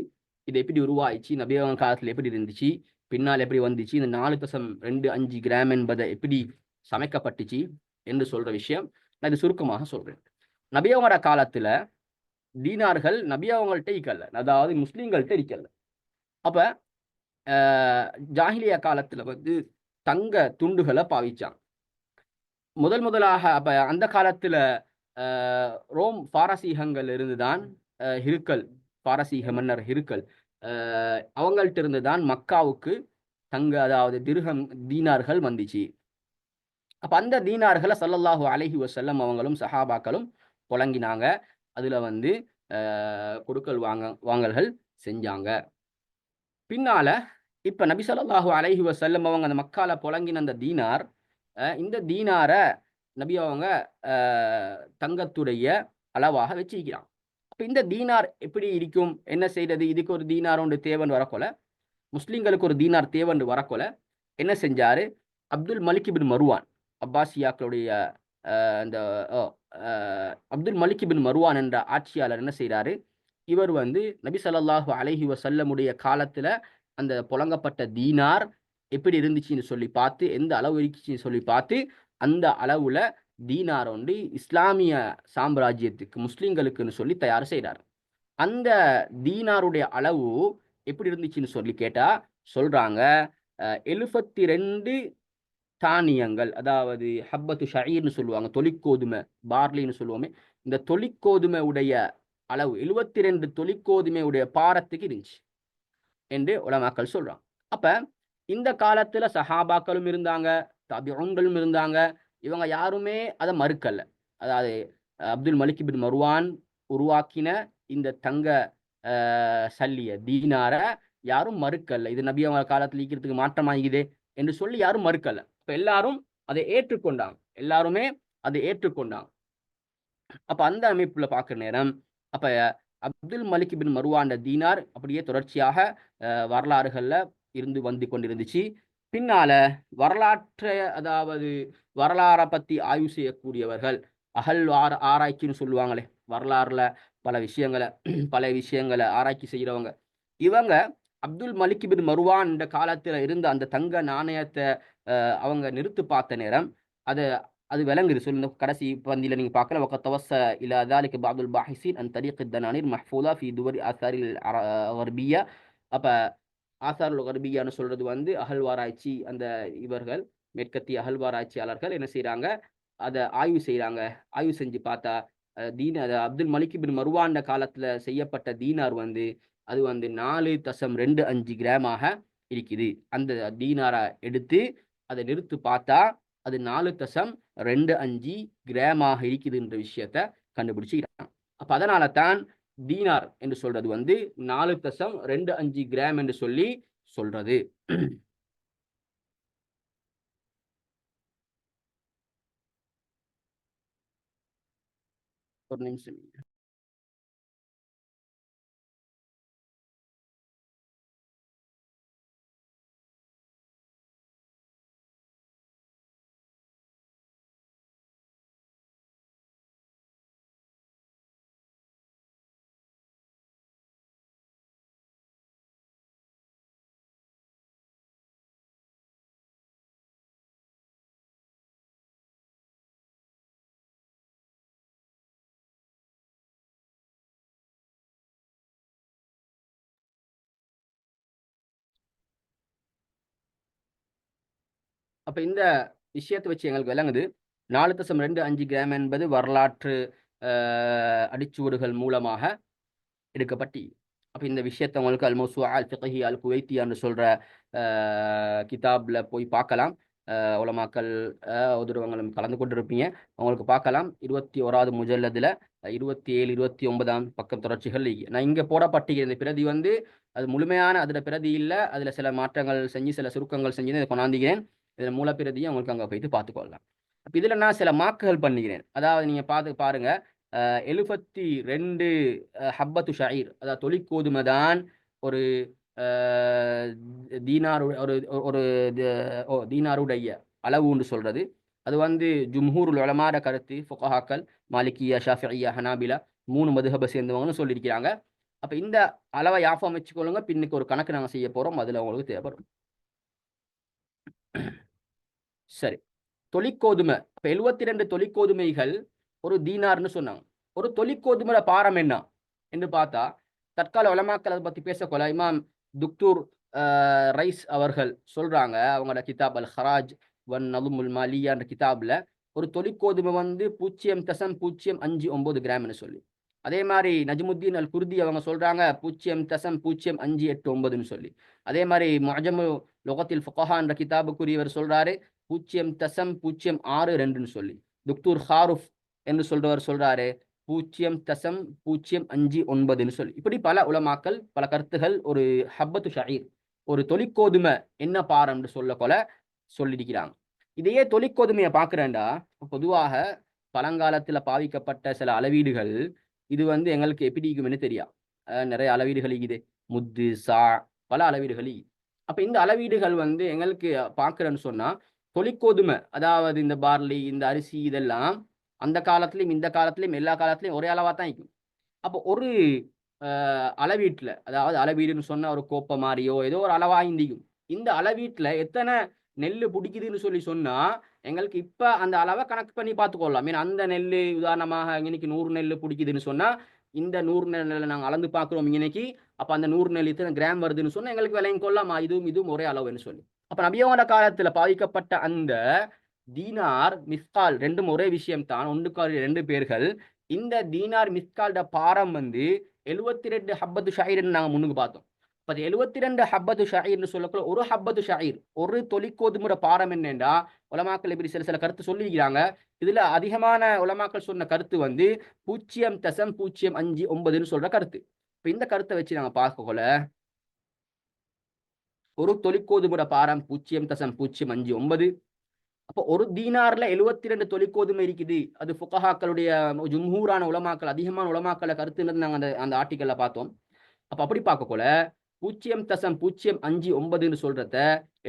இது எப்படி உருவாயிச்சு, நபி அவங்க காலத்துல எப்படி இருந்துச்சு, பின்னால் எப்படி வந்துச்சு, இந்த 4.25 கிராம் என்பதை எப்படி சமைக்கப்பட்டுச்சு என்று சொல்ற விஷயம் நான் இது சுருக்கமாக சொல்றேன். நபி அவங்களோட காலத்துல தீனார்கள் நபி அவங்கள்ட்ட இருக்கல, அதாவது முஸ்லீம்கள்ட்ட இருக்கல. அப்ப ஜாஹிலியா காலத்துல வந்து தங்க துண்டுகளை பாவிச்சாங்க. முதலாக அப்ப அந்த காலத்துல ரோம் பாரசீகங்கள் இருந்துதான் ஹிருக்கல், பாரசீக மன்னர் ஹிருக்கல் அவங்கள்ட்ட இருந்துதான் மக்காவுக்கு தங்க, அதாவது திர்ஹம் தீனார்கள் வந்துச்சு. அப்ப அந்த தீனார்களை ஸல்லல்லாஹு அலைஹி வஸல்லம் அவங்களும் சஹாபாக்களும் புழங்கினாங்க. அதுல வந்து கொடுக்கல் வாங்கல்கள் செஞ்சாங்க. பின்னால இப்ப நபி ஸல்லல்லாஹு அலைஹி வஸல்லம் அவங்க அந்த மக்கால புழங்கின அந்த தீனார், இந்த தீனார நபி அவங்க தங்கத்துடைய அளவாக வச்சிருக்கிறான். அப்ப இந்த தீனார் எப்படி இருக்கும், என்ன செய்யறது, இதுக்கு ஒரு தீனார் ஒன்று தேவன் வரக்கொல, முஸ்லிம்களுக்கு ஒரு தீனார் தேவன் வரக்கொல என்ன செஞ்சாரு, அப்துல் மலிக் இப்னு மருவான், அப்பாசியாக்களுடைய அந்த அப்துல் மலிக் இப்னு மருவான் என்ற ஆட்சியாளர் என்ன செய்யறாரு, இவர் வந்து நபி ஸல்லல்லாஹு அலைஹி வஸல்லமுடைய காலத்துல அந்த புழங்கப்பட்ட தீனார் எப்படி இருந்துச்சுன்னு சொல்லி பார்த்து, எந்த அளவு இருந்துச்சுன்னு சொல்லி பார்த்து, அந்த அளவுல தீனார் வந்து இஸ்லாமிய சாம்ராஜ்யத்துக்கு முஸ்லிம்களுக்குன்னு சொல்லி தயார் செய்யறாரு. அந்த தீனாருடைய அளவு எப்படி இருந்துச்சுன்னு சொல்லி கேட்டா சொல்றாங்க 72 தானியங்கள், அதாவது ஹப்பத்து ஷயீர்னு சொல்லுவாங்க, தொலிக்கோதுமை, பார்லின்னு சொல்லுவோமே, இந்த தொலிக்கோதுமை உடைய அளவு 72 தொலிக்கோதுமை உடைய பாரத்துக்கு இருந்துச்சு என்று உலமாக்கள் சொல்றாங்க. அப்ப இந்த காலத்துல சஹாபாக்களும் இருந்தாங்க, தபிஊன்களும் இருந்தாங்க. இவங்க யாருமே அதை மறுக்கல. அதாவது அப்துல் மலிக் இப்னு மர்வான் உருவாக்கின இந்த தங்க சல்லிய தீனார யாரும் மறுக்கல. இது நபி அவங்க காலத்துல ஈக்கிறதுக்கு மாற்றமாகுதே என்று சொல்லி யாரும் மறுக்கல. இப்ப எல்லாரும் அதை ஏற்றுக்கொண்டாங்க, எல்லாருமே அதை ஏற்றுக்கொண்டாங்க. அப்ப அந்த அமைப்புல பார்க்கிற நேரம் அப்ப அப்துல் மலிக் பின் மருவான் தீனார் அப்படியே தொடர்ச்சியாக வரலாறுகள்ல இருந்து வந்து கொண்டிருந்துச்சு. பின்னால வரலாற்றை, அதாவது வரலாறை பத்தி ஆய்வு செய்யக்கூடியவர்கள், ஆராய்ச்சின்னு சொல்லுவாங்களே, வரலாறுல பல விஷயங்களை ஆராய்ச்சி செய்யறவங்க, இவங்க அப்துல் மலிக் பின் மருவான் இந்த காலத்துல இருந்த அந்த தங்க நாணயத்தை அவங்க நிறுத்து பார்த்த நேரம் அது விளங்குது. சொல்லுங்க கடைசி பந்தியில நீங்க பார்க்கல, வக தவஸ்ஸ இலா ذلك بعض الباحثين عن طريق الدنانير محفوظة في دول آثار الغربية. அப்ப ஆசார் கர்பியான்னு சொல்றது வந்து அகழ்வாராய்ச்சி, அந்த இவர்கள் மேற்கத்திய அகழ்வாராய்ச்சியாளர்கள் என்ன செய்யறாங்க, அதை ஆய்வு செய்யறாங்க. ஆய்வு செஞ்சு பார்த்தா அப்துல் மலிக் பின் மருவான் காலத்துல செய்யப்பட்ட தீனார் வந்து அது வந்து 4.25 கிராமாக இருக்குது. அந்த தீனாரை எடுத்து அதை நிறுத்து பார்த்தா அது 4.25 கிராமாக இருக்குதுன்ற விஷயத்த கண்டுபிடிச்சுக்கிறாங்க. அப்ப அதனால தான் தீனார் என்று சொல்றது வந்து 4.25 கிராம் என்று சொல்லி சொல்றது. ஒரு நிமிஷம். அப்ப இந்த விஷயத்தை வச்சு எங்களுக்கு விளங்குது 4.25 கிராம் என்பது வரலாற்று அடிச்சுவடுகள் மூலமாக எடுக்கப்பட்டி. அப்ப இந்த விஷயத்தை உங்களுக்கு அல் மௌசூஆ அல் ஃபிக்ஹிய்யா அல் குவைத்தியான்னு சொல்ற கிதாப்ல போய் பார்க்கலாம். உலமாக்கள் உதுருவங்களும் கலந்து கொண்டிருப்பீங்க, அவங்களுக்கு பார்க்கலாம். 21வது முஜல்லதுல 27, 29ஆம் பக்கம் தொடர்ச்சிகள். நான் இங்க போடப்பட்டிருக்கிற இந்த பிரதி வந்து அது முழுமையான அதுல பிரதி இல்ல, அதுல சில மாற்றங்கள் செஞ்சு சில சுருக்கங்கள் செஞ்சு இதை கொண்டாந்துகிறேன். இதுல மூலப்பிரதியை உங்களுக்கு அங்க போயிட்டு பார்த்துக்கொள்ளலாம். அப்ப இதுல நான் சில மாக்குகள் பண்ணுகிறேன். அதாவது நீங்க பாருங்க, 72 ஹப்பத்து ஷாயிர், அதாவது தொழிற்கோதுமை தான் ஒரு தீனார், ஒரு தீனாருடைய அளவுன்னு சொல்றது. அது வந்து ஜும்ஹூருல் உலமாட கருத்து, ஃபுகஹாக்கள் மாலிகியா, ஷாஃபிஇய்யா, ஹனாபிலா 3 மதுஹபை சேர்ந்தவங்கன்னு சொல்லியிருக்கிறாங்க. அப்ப இந்த அளவை யாபம் வச்சுக்கொள்ளுங்க. பின்னுக்கு ஒரு கணக்கு நாங்க செய்ய போறோம், அதுல உங்களுக்கு தேவைப்படும். சரி, தொழிற்கோதுமை. அப்ப 72 தொழிற்கோதுமைகள் ஒரு தீனார்னு சொன்னாங்க. ஒரு தொழிற்கோதுமையோட பாரம் என்ன என்று பார்த்தா, தற்கால உலமாக்கள் அதை பத்தி பேசக்கொள்ள இமாம் துக்தூர் ரைஸ் அவர்கள் சொல்றாங்க, அவங்களோட கிதாப் அல் ஹராஜ் வன் நலுமுல் மாலியா என்ற கிதாப்ல ஒரு தொழிற்கோதுமை வந்து 0.059 கிராம்னு சொல்லி. அதே மாதிரி நஜ்முத்தீன் அல் குர்தி அவங்க சொல்றாங்க 0.0589ன்னு சொல்லி. அதே மாதிரி முஅஜமு லுகத்தில் ஃபுகஹா என்ற கிதாபுக்குரியவர் சொல்றாரு 0.062ன்னு சொல்லி. துக்தூர் ஹாருஃப் என்று சொல்றவர் சொல்றாரு 0.059ன்னு சொல்லி. இப்படி பல உலமாக்கள் பல கருத்துகள் ஒரு ஹப்பத்து ஷஈர், ஒரு தொழிற்கோதுமை என்ன பாரம்னு சொல்லக்கொள்ள சொல்லியிருக்கிறாங்க. இதையே தொழிற்கோதுமையை பார்க்கிறேன்டா, பொதுவாக பழங்காலத்துல பாவிக்கப்பட்ட சில அளவீடுகள் இது வந்து எங்களுக்கு எப்படி இருக்கும்னு தெரியும். நிறைய அளவீடுகள் இது, முத்து, சா, பல அளவீடுகள். அப்ப இந்த அளவீடுகள் வந்து எங்களுக்கு பார்க்கிறேன்னு சொன்னா, தொழிற்கோதுமை அதாவது இந்த பார்லி, இந்த அரிசி இதெல்லாம் அந்த காலத்திலையும் இந்த காலத்திலையும் எல்லா காலத்திலையும் ஒரே அளவா தான் இருக்கும். அப்போ ஒரு அளவீட்டுல, அதாவது அளவீடுன்னு சொன்னா ஒரு கோப்பை மாதிரியோ ஏதோ ஒரு அளவா இந்திக்கும். இந்த அளவீட்டுல எத்தனை நெல்லு பிடிக்குதுன்னு சொல்லி சொன்னா எங்களுக்கு இப்ப அந்த அளவை கணக்கு பண்ணி பார்த்துக்கொள்ளலாம். ஏன்னா அந்த நெல்லு உதாரணமாக இன்னைக்கு 100 நெல்லு பிடிக்குதுன்னு சொன்னா இந்த 100 நெல்லை நாங்கள் அளந்து பார்க்கிறோம் இன்னைக்கு. அப்ப அந்த 100 நெல் இத்தனை கிராம் வருதுன்னு சொன்னா எங்களுக்கு விலையும் கொள்ளலாம், இதுவும் ஒரே அளவுன்னு சொல்லி. அப்ப நபியோட காலத்துல பாதிக்கப்பட்ட அந்த தீனார், மிஸ்கால் ரெண்டும் ஒரே விஷயம் தான், ஒன்றுக்கு 2 பேர்கள். இந்த தீனார் மிஸ்கால்ட பாரம் வந்து 72 ஹப்பத்து ஷாயிர்னு நாங்க முன்னுக்கு பார்த்தோம். அப்ப 72 ஹப்பத்து ஷாயிர்னு சொல்லக்குள்ள ஒரு ஹப்பத்து ஷாயிர், ஒரு தொழிற்கோதுமுறை பாரம் என்னண்டா, உலமாக்கள் இப்படி சில கருத்து சொல்லியிருக்கிறாங்க. இதுல அதிகமான உலமாக்கள் சொன்ன கருத்து வந்து 0.059ன்னு சொல்ற கருத்து. இப்ப இந்த கருத்தை வச்சு நாங்க பார்க்கக்குள்ள ஒரு தொழிற்கோதுமுறை பாரம் 0.059. அப்போ ஒரு தீனார்ல 72 தொழிற்கோதுமை இருக்குது. அது ஃபுகஹாக்களுடைய ஜும்ஹூரான உலமாக்கள், அதிகமான உலமாக்கள கருத்துன்னு நாங்க அந்த ஆர்டிக்கல்ல பார்த்தோம். அப்ப அப்படி பார்க்கக்குள்ள 0.059ன்னு சொல்றத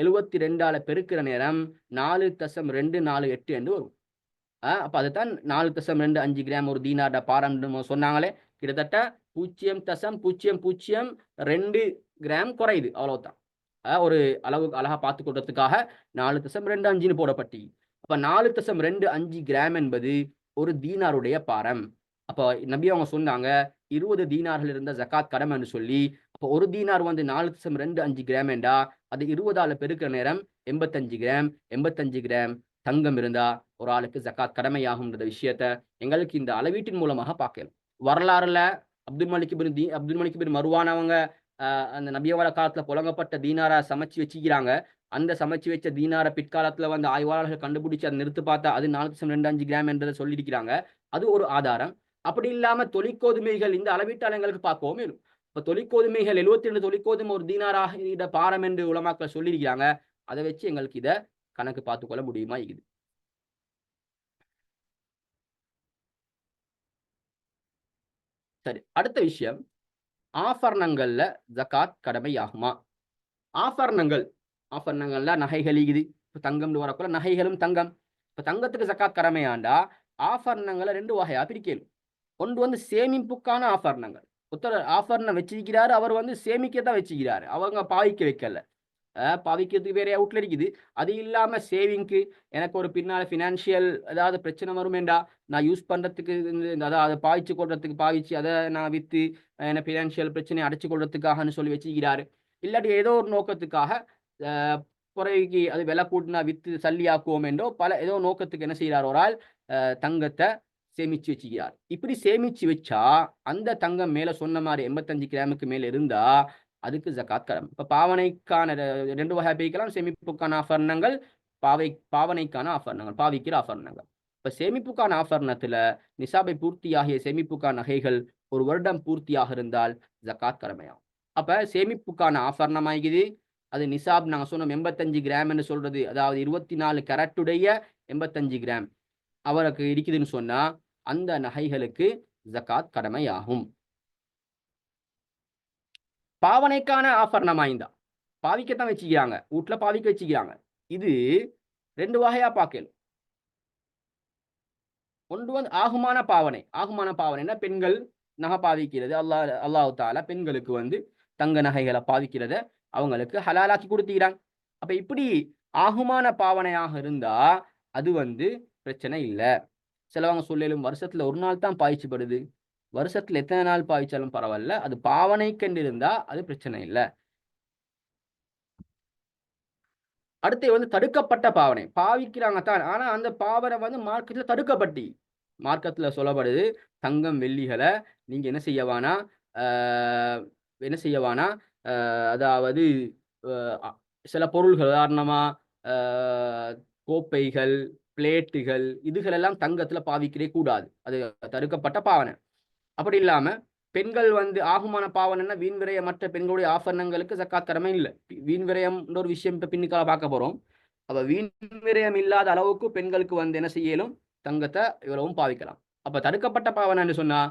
72ஆல பெருக்கிற நேரம் 4.248 என்று வரும். அப்ப அதுதான் 4.25 கிராம் ஒரு தீனார்ட பாரம்னு சொன்னாங்களே, கிட்டத்தட்ட 0.002 கிராம் குறையுது, அவ்வளவுதான். ஒரு அளவு அழகா பார்த்துக் கொள்றதுக்காக 4.25ன்னு போடப்பட்டி. அப்ப 4.25 கிராம் என்பது ஒரு தீனாருடைய பாரம். அப்ப நபி அவங்க சொன்னாங்க 20 தீனார்கள் இருந்த ஜகாத் கடமைன்னு சொல்லி. அப்ப ஒரு தீனார் வந்து 4.25 கிராம் என்றா அது 20ஆல பெருக்கிற நேரம் 85 கிராம். 85 கிராம் தங்கம் இருந்தா ஒரு ஆளுக்கு ஜகாத் கடமையாகும்ன்ற விஷயத்த எங்களுக்கு இந்த அளவீட்டின் மூலமாக பார்க்கலாம். வரலாறுல அப்துல் மலிக் பின் மர்வான் அவங்க அந்த நபியோட காலத்துல புழங்கப்பட்ட தீனாரா சமைச்சு வச்சுக்கிறாங்க. அந்த சமைச்சு வச்ச தீனார பிற்காலத்துல வந்து ஆய்வாளர்கள் கண்டுபிடிச்சு அதை நிறுத்து பார்த்தா அது 4.25 கிராம் என்றதை சொல்லியிருக்கிறாங்க. அது ஒரு ஆதாரம். அப்படி இல்லாம தொழிற்கோதுமைகள் இந்த அளவீட்டால் எங்களுக்கு பார்க்கவும் வேணும். இப்ப தொழிற்கோதுமைகள் 72 தொழிற்கோதுமை ஒரு தீனாராக இத பாரம் என்று உலமாக்கள் சொல்லியிருக்கிறாங்க. அதை வச்சு எங்களுக்கு இத கணக்கு பார்த்துக்கொள்ள முடியுமா இது. சரி, அடுத்த விஷயம், ஆபரணங்கள்ல ஜகாத் கடமையாகுமா? ஆபரணங்கள் ஆபரணங்கள்ல நகைகள் இருக்குது. இப்ப தங்கம்னு வரக்குள்ள நகைகளும் தங்கம். இப்ப தங்கத்துக்கு ஜகாத் கடமையாண்டா ஆபரணங்களை 2 வகையா பிரிக்கணும். ஒன்று வந்து சேமிப்புக்கான ஆபரணங்கள். ஒருத்தர் ஆபரணம் வச்சிருக்கிறாரு, அவர் வந்து சேமிக்கத்தான் வச்சுக்கிறாரு, அவங்க பாவிக்க வைக்கல. பாவிக்கிறதுக்கு வேற அவுட்ல இருக்குது. அது இல்லாம சேவிங்க்கு, எனக்கு ஒரு பின்னால ஃபினான்ஷியல் ஏதாவது பிரச்சனை வருமேண்டா, நான் யூஸ் பண்றதுக்கு அதான் அத பாவிச்சு கொள்றதுக்கு பாவிச்சு அத நான் வித்து என்ன ஃபினான்ஷியல் பிரச்சனைய அடைச்சு கொள்றதுக்காகன்னு சொல்லி வச்சுக்கிறாரு. இல்லாட்டி ஏதோ ஒரு நோக்கத்துக்காக அ குறைக்கு அது விலை கூட்டுனா வித்து சல்லியாக்குவோம் என்றோ ஏதோ நோக்கத்துக்கு என்ன செய்றார் ஒரு ஆள் தங்கத்த சேமிச்சு வச்சுக்கிறார். இப்படி சேமிச்சு வச்சா, அந்த தங்கம் மேல சொன்ன மாரி 85 கிராமுக்கு மேல இருந்தா, அதுக்கு ஜகாத் கடமை. இப்ப பாவனைக்கான 2 வகை பிரிக்கலாம். சேமிப்புக்கான ஆபரணங்கள், பாவனைக்கான ஆபரணங்கள், பாவிக்கிற ஆபரணங்கள். இப்ப சேமிப்புக்கான ஆபரணத்துல நிசாபை பூர்த்தியாகிய சேமிப்புக்கான நகைகள் 1 வருடம் பூர்த்தியாக இருந்தால் ஜகாத் கடமையாகும். அப்ப சேமிப்புக்கான ஆபரணமாகிது. அது நிசாப் நாங்க சொன்னோம் 85 கிராம்ன்னு சொல்றது. அதாவது 24 கேரட்டுடைய 85 கிராம். அவருக்கு இருக்குதுன்னு சொன்னா, அந்த நகைகளுக்கு ஜகாத் கடமையாகும். பாவனைக்கான ஆபரணமாய்ந்தா, பாவிக்கத்தான் வச்சுக்கிறாங்க. வீட்ல பாவிக்க வச்சுக்கிறாங்க. இது 2 வகையா பார்க்கலாம். ஒன்று வந்து ஆகுமான பாவனை. ஆகுமான பாவனைன்னா பெண்கள் நகை பாவிக்கிறது. அல்லாஹ் தஆலா பெண்களுக்கு வந்து தங்க நகைகள பாவிக்கிறத அவங்களுக்கு ஹலாலாக்கி குடுத்திக்கிறாங்க. அப்ப இப்படி ஆகுமான பாவனையாக இருந்தா, அது வந்து பிரச்சனை இல்ல. சிலவங்க சொல்லலும் வருஷத்துல 1 நாள் தான் பாவிச்சப்படுது. வருஷத்துல எத்தன நாள் பாவிச்சாலும் பரவால்ல. அது பாவனைக்கென்று இருந்தா அது பிரச்சனை இல்ல. அடுத்து வந்து தடுக்கப்பட்ட பாவனை. பாவிக்கிறாங்க தான். ஆனா அந்த பாவனை வந்து மார்க்கத்துல தடுக்கப்பட்டி. மார்க்கத்துல சொல்லப்படுது, தங்கம், வெள்ளிகள நீங்க என்ன செய்ய வேணாம், ஆ என்ன செய்ய வேணாம், அதாவது அ அ சில பொருள்கள் உதாரணமா, ஆ கோப்பைகள், பிளேட்டுகள் இதுகளெல்லாம் தங்கத்துல பாவிக்கவே கூடாது. அது தடுக்கப்பட்ட பாவனை. அப்படி இல்லாம, பெண்கள் வந்து ஆகுமான பாவனைன்னா, வீண் விரயமற்ற பெண்களுடைய ஆபரணங்களுக்கு ஜக்காத் கடமை இல்ல. வீண் விரயம்ன்ற ஒரு விஷயம் இப்ப பின்னுக்கால பார்க்க போறோம். அப்ப வீண் விரயம் இல்லாத அளவுக்கு பெண்களுக்கு வந்து என்ன செய்யலும், தங்கத்த இவ்வளவும் பாவிக்கலாம். அப்ப தடுக்கப்பட்ட பாவனைன்னு சொன்னா,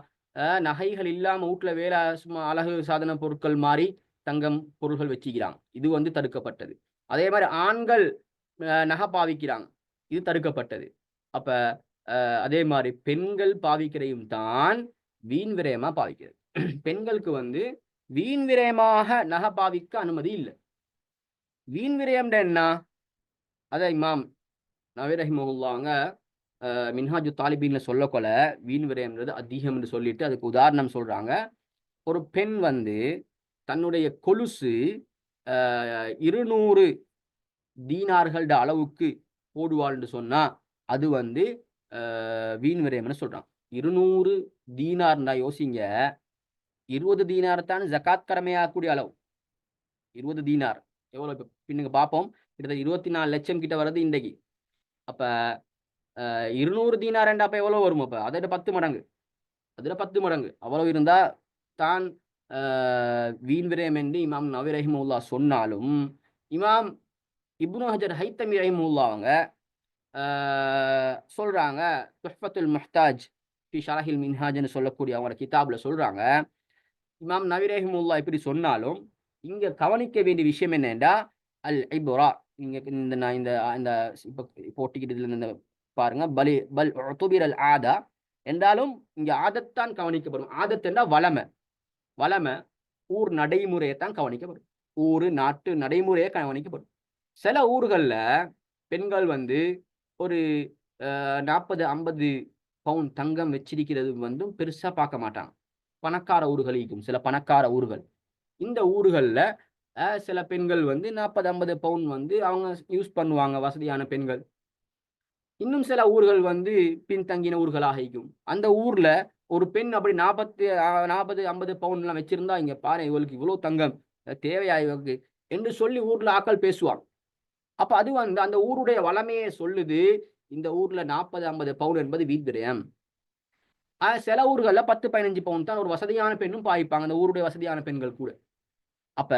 நகைகள் இல்லாம வூட்ல வேற சும்மா அழகு சாதன பொருட்கள் மாரி தங்கம் பொருள்கள் வச்சுக்கிறாங்க. இது வந்து தடுக்கப்பட்டது. அதே மாரி ஆண்கள் நகை பாவிக்கிறாங்க. இது தடுக்கப்பட்டது. அப்ப அதே மாரி பெண்கள் பாவிக்கிறதையும் தான் வீண் விரயமா பாவிக்கிறது. பெண்களுக்கு வந்து வீண் விரயமாக நகை பாவிக்க அனுமதி இல்ல. வீண் விரயம்னா என்ன? அத இமாம் நவவி ரஹிமஹுல்லாஹ்ங்க மின்ஹாஜு தாலிபீன்ல சொல்லக்கொள்ள வீண் விரயம்ன்றது அதிகம் என்று சொல்லிட்டு அதுக்கு உதாரணம் சொல்றாங்க. ஒரு பெண் வந்து தன்னுடைய கொலுசு அ 200 தீனார்கள்ட அளவுக்கு போடுவாள் என்று சொன்னா, அது வந்து வீண் விரயம்ன்னு சொல்றாங்க. 200 தீனார்ன்னா யோசிங்க. 20 தீனார் தான் ஜகாத் கடமையாகக்கூடிய அளவு. 20 தீனார். எவ்வளோ இப்ப பின்னுக்கு பார்ப்போம். கிட்டத்தட்ட 24 லட்சம் கிட்ட வருது இன்றைக்கு. அப்ப 200 தீனார்ண்டா அப்ப எவ்வளோ வரும் அப்ப? அதோட 10 மடங்கு. அதுல 10 மடங்கு. அவ்வளவு இருந்தா தான் அ வீண் விரயம் என்று இமாம் நவவி ரஹிமஹுல்லாஹ் சொன்னாலும், இமாம் இப்னு ஹஜர் ஹைத்தமி ரஹிமஹுல்லாஹ் அவங்க அ சொல்றாங்க. துஹ்ஃபத்துல் முஹ்தாஜ் ஃபி ஷரஹில் மின்ஹாஜ்ன்னு சொல்லக்கூடிய அவங்களோட கிதாப்ல சொல்றாங்க. இமாம் நவவி ரஹிமஹுல்லாஹ் இப்படி சொன்னாலும், இங்க கவனிக்க வேண்டிய விஷயம் என்னன்னா, அல் இப்ரா நீங்க இந்த நான் இந்த இந்த இப்ப போட்டிக்கிட்டு இதுல இந்த பாருங்க. பல் உதுபிரல் ஆதா என்றாலும் இங்க ஆதத்தான் கவனிக்கப்படும். ஆதத் என்றா வழமை. வழமை, ஊர் நடைமுறையத்தான் கவனிக்கப்படும். ஊரு, நாட்டு நடைமுறைய கவனிக்கப்படும். சில ஊர்கள்ல பெண்கள் வந்து ஒரு 40, 50 பவுன் தங்கம் வச்சிருக்கிறது வந்து பெருசா பார்க்க மாட்டாங்க. பணக்கார ஊர்கள் இருக்கும். சில பணக்கார ஊர்கள். இந்த ஊர்கள்ல சில பெண்கள் வந்து 40, 50 பவுன் வந்து அவங்க யூஸ் பண்ணுவாங்க, வசதியான பெண்கள். இன்னும் சில ஊர்கள் வந்து பின்தங்கின ஊர்களாக இருக்கும். அந்த ஊர்ல ஒரு பெண் அப்படி 40, 50 பவுன்லாம் வச்சிருந்தா, "இங்க பாரேன் இவளுக்கு இவ்வளோ தங்கம் தேவையா இவளுக்கு?" என்று சொல்லி ஊர்ல ஆட்கள் பேசுவாங்க. அப்ப அது வந்து அந்த ஊருடைய வளமையே சொல்லுது. இந்த ஊர்ல 40, 50 பவுன் என்பது வீண் விரயம். சில ஊர்கள்ல 10, 15 பவுன் தான் ஒரு வசதியான பெண்ணும் பாவிப்பாங்க. அந்த ஊருடைய வசதியான பெண்கள் கூட. அப்ப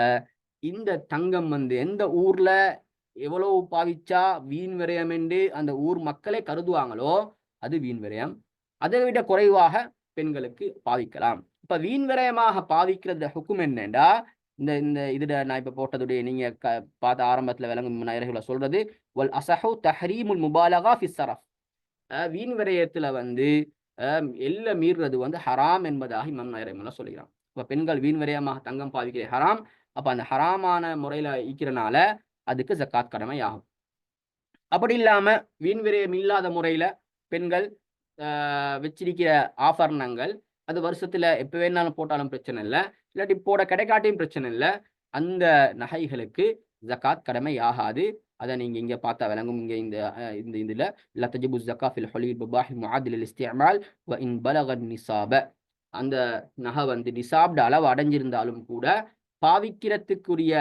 இந்த தங்கம் வந்து எந்த ஊர்ல எவ்வளவு பாவிச்சா வீண் விரயம் என்று அந்த ஊர் மக்களே கருதுவாங்களோ, அது வீண் விரயம். அதை விட குறைவாக பெண்களுக்கு பாவிக்கலாம். இப்ப வீண் விரயமாக பாவிக்கிறது ஹுக்கும் என்னண்டா, இந்த இந்த இதுல நான் இப்ப போட்டதுடைய நீங்க பார்த்த ஆரம்பத்துல விளங்கும் நேயர்களை சொல்றது, வல் அசஹு தஹ்ரீமுல் முபாலகா ஃபிஸ் ஸரஃப். வீண் விரயத்துல வந்து எல்லை மீறுறது வந்து ஹராம் என்பதாக இமாம் நாயகம் சொல்லுகிறான். இப்ப பெண்கள் வீண் விரயமாக தங்கம் பாவிக்கிறது ஹராம். அப்ப அந்த ஹராமான முறையில ஈக்கிறனால அதுக்கு ஜக்காத் கடமை ஆகும். அப்படி இல்லாம வீண் விரயம் இல்லாத முறையில பெண்கள் வச்சிருக்கிற ஆபரணங்கள் அது வருஷத்துல எப்ப வேணாலும் போட்டாலும் பிரச்சனை இல்லை, இல்லாட்டி போட கிடைக்காட்டியும் பிரச்சனை இல்லை, அந்த நகைகளுக்கு ஜக்காத் கடமை ஆகாது. அதை நீங்க இங்க பார்த்தா விளங்கும். இங்க இந்த இந்த இதுல லா தஜிபு ஸக்கா ஃபில் ஹுலீல் பிபாஹி முஆதில் லில் இஸ்திஅமால் வ இன் பலக நிஸாப. அந்த நகை வந்து நிசாப்ட அளவு அடைஞ்சிருந்தாலும் கூட பாவிக்கிறதுக்குரிய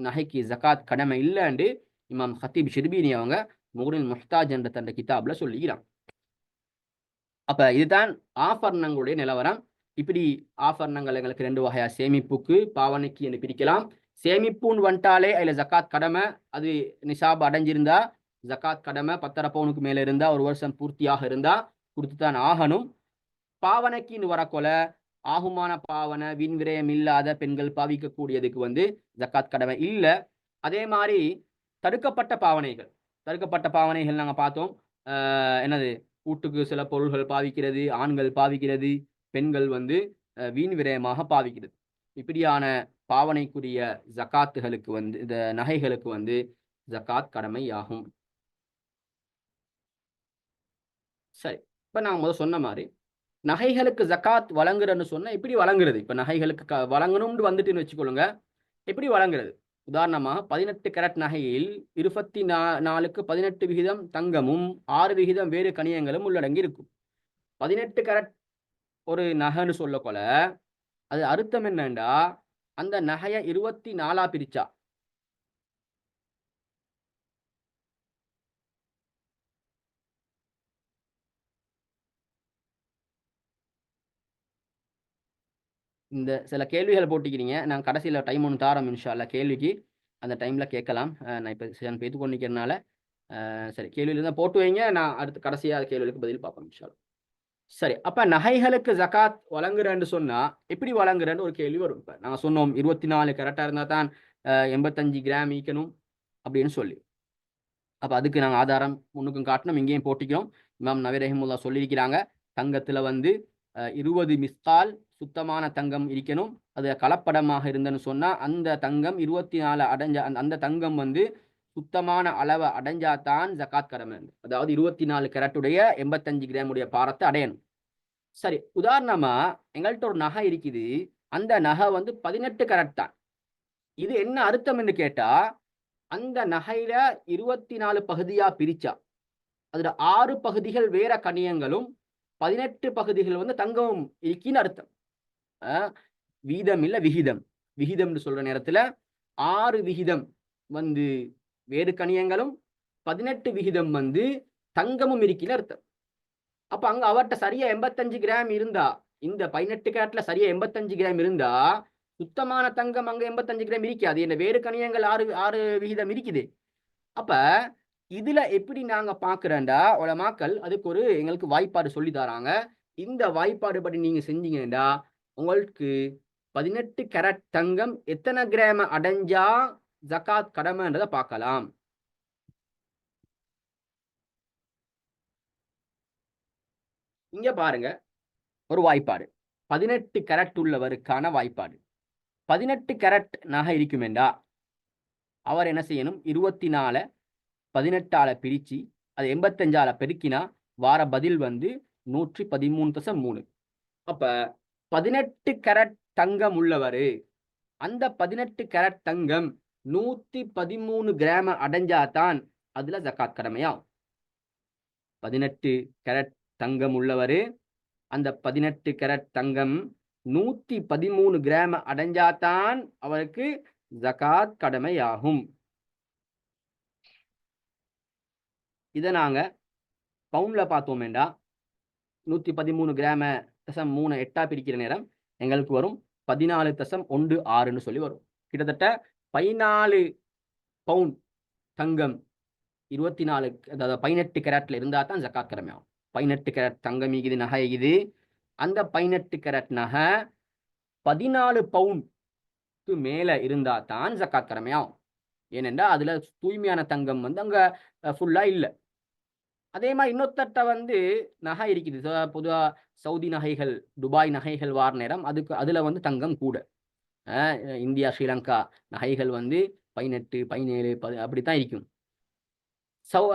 நகைக்கு ஜக்காத் கடமை இல்லைன்னு இமாம் ஹத்தீப் ஷிர்பீனி அவங்க முக்னில் முஹ்தாஜ் என்ற தந்த கிதாப்ல சொல்லிக்கிறான். அப்ப இதுதான் ஆபரணங்களுடைய நிலவரம். இப்படி ஆபரணங்கள் எங்களுக்கு 2 வகையா, சேமிப்புக்கு பாவனைக்கு என்று பிரிக்கலாம். சேமிப்புன்னு வந்துட்டாலே அதுல ஜக்காத் கடமை. அது நிசாப் அடைஞ்சிருந்தா ஜக்காத் கடமை. 10.5 பவுனுக்கு மேல இருந்தா, ஒரு வருஷம் பூர்த்தியாக இருந்தா கொடுத்துதான் ஆகணும். பாவனைக்குன்னு வரக்கொல ஆகுமான பாவனை வீண் விரயம் இல்லாத பெண்கள் பாவிக்கக்கூடியதுக்கு வந்து ஜக்காத் கடமை இல்லை. அதே மாதிரி தடுக்கப்பட்ட பாவனைகள் நாங்க பார்த்தோம். என்னது, வீட்டுக்கு சில பொருள்கள் பாவிக்கிறது, ஆண்கள் பாவிக்கிறது, பெண்கள் வந்து வீண் விரயமாக பாவிக்கிறது. இப்படியான பாவனைக்குரிய ஜக்காத்துகளுக்கு வந்து இந்த நகைகளுக்கு வந்து ஜக்காத் கடமை ஆகும். சரி, இப்ப நான் முதல் சொன்ன மாதிரி நகைகளுக்கு ஜக்காத் வழங்குறன்னு சொன்னா எப்படி வழங்குறது? இப்ப நகைகளுக்கு வழங்கணும்னு வந்துட்டுன்னு வச்சுக்கொள்ளுங்க. எப்படி வழங்குறது? உதாரணமாக 18 கேரட் நகையில் 24க்கு 18% தங்கமும் 6% வேறு கனியங்களும் உள்ளடங்கி இருக்கும். 18 கேரட் ஒரு நகைன்னு சொல்லக்கொள்ள அது அர்த்தம் என்னண்டா, அந்த நகையை 24 பிரிச்சா இந்த சில கேள்விகள் போட்டிக்கிறீங்க. நான் கடைசியில் டைம் ஒன்று தாரோம் இன்ஷா அல்லாஹ் கேள்விக்கு. அந்த டைமில் கேட்கலாம். நான் இப்போ பேத்து கொண்டிருக்கிறதுனால சரி, கேள்வியில் இருந்தால் போட்டு வைங்க. நான் அடுத்து கடைசியாக கேள்விகளுக்கு பதில் பார்ப்போம் இன்ஷா அல்லாஹ். சரி, அப்போ நகைகளுக்கு ஜக்காத் வழங்குறேன்னு சொன்னால் எப்படி வழங்குறேன்னு ஒரு கேள்வி வரும். இப்போ நாங்கள் சொன்னோம் 24 கரெக்டாக இருந்தால் தான் 85 கிராம் ஈக்கணும் அப்படின்னு சொல்லி. அப்போ அதுக்கு நாங்கள் ஆதாரம் முன்னுக்கும் காட்டணும், இங்கேயும் போட்டிக்கிறோம். இமாம் நவி ரஹிமுல்லா சொல்லியிருக்கிறாங்க, தங்கத்தில் வந்து 20 மிஸ்கால் சுத்தமான தங்கம் இருக்கணும். அது கலப்படமாக இருந்தன்னு சொன்னால் அந்த தங்கம் 24 அடைஞ்ச அந்த தங்கம் வந்து சுத்தமான அளவை அடைஞ்சாதான் ஜக்காத் கடமை. அதாவது 24 கேரட்டுடைய 85 கிராமுடைய பாரத்தை அடையணும். சரி, உதாரணமா எங்கள்கிட்ட ஒரு நகை இருக்குது. அந்த நகை வந்து 18 கேரட் தான். இது என்ன அர்த்தம் என்று கேட்டா, அந்த நகையில 24 பகுதியா பிரிச்சா அதுல 6 பகுதிகள் வேற கனியங்களும் 18 பகுதிகள் வந்து தங்கமும் இருக்கின்னு அர்த்தம். வீதம் இல்ல விகிதம். விகிதம்னு சொல்ற நேரத்துல 6 விகிதம் வந்து வேறு கனியங்களும் 18 விகிதம் வந்து தங்கமும் இருக்கின்னு அர்த்தம். அப்ப அங்க அவர்கிட்ட சரியா 85 கிராம் இருந்தா, இந்த 18 கேரட்ல சரியா 85 கிராம் இருந்தா சுத்தமான தங்கம் அங்க 85 கிராம் இருக்காது. என்ன வேறு கனியங்கள் 6 விகிதம் இருக்குது. அப்ப இதுல எப்படி நாங்க பாக்குறேன்டா, உலமாக்கள் அதுக்கு ஒரு எங்களுக்கு வாய்ப்பாடு சொல்லி தராங்க. இந்த வாய்ப்பாடு படி நீங்க செஞ்சீங்கன்னா உங்களுக்கு 18 கேரட் தங்கம் எத்தனை கிராம் அடைஞ்சா ஜக்காத் கடமைன்றதை பார்க்கலாம். இங்க பாருங்க, ஒரு வாய்ப்பாடு 18 கேரட் உள்ளவருக்கான வாய்ப்பாடு. 18 கேரட் நகை இருக்குமெண்டா அவர் என்ன செய்யணும், 24 18ஆல பிரிச்சு அது 85ஆல பெருக்கினா வார பதில் வந்து 113.3. அப்ப 18 கேரட் தங்கம் உள்ளவரு, அந்த 18 கேரட் தங்கம் 113 கிராம் அடைஞ்சாதான் அதுல ஜக்காத் கடமையாகும். 18 கேரட் தங்கம் உள்ளவரு, அந்த 18 கேரட் தங்கம் 113 கிராம் அடைஞ்சாதான் அவருக்கு ஜக்காத் கடமையாகும். இதை நாங்க பவுண்ட்ல பார்த்தோமேண்டா 113 கிராம தசம் 3 8 பிரிக்கிற நேரம் எங்களுக்கு வரும் 14.16 சொல்லி வரும். கிட்டத்தட்ட 14 பவுண்ட் தங்கம் 24 அதாவது 18 கேரட்ல இருந்தா தான் ஜக்காத் கடமையாகும். 18 கேரட் தங்கம் இது நகை இது அந்த 18 கேரட் நகை 14 பவுனுக்கு மேல இருந்தா தான் ஜக்காத் கடமையாகும். ஏனென்றா அதுல தூய்மையான தங்கம் வந்து அங்க ஃபுல்லா இல்ல. அதே மாதிரி இன்னொருத்தட்ட வந்து நகை இருக்குது. பொதுவா சவுதி நகைகள், துபாய் நகைகள் வார நேரம் அதுல வந்து தங்கம் கூட. இந்தியா, ஸ்ரீலங்கா நகைகள் வந்து 18, 17, அப்படித்தான் இருக்கும்.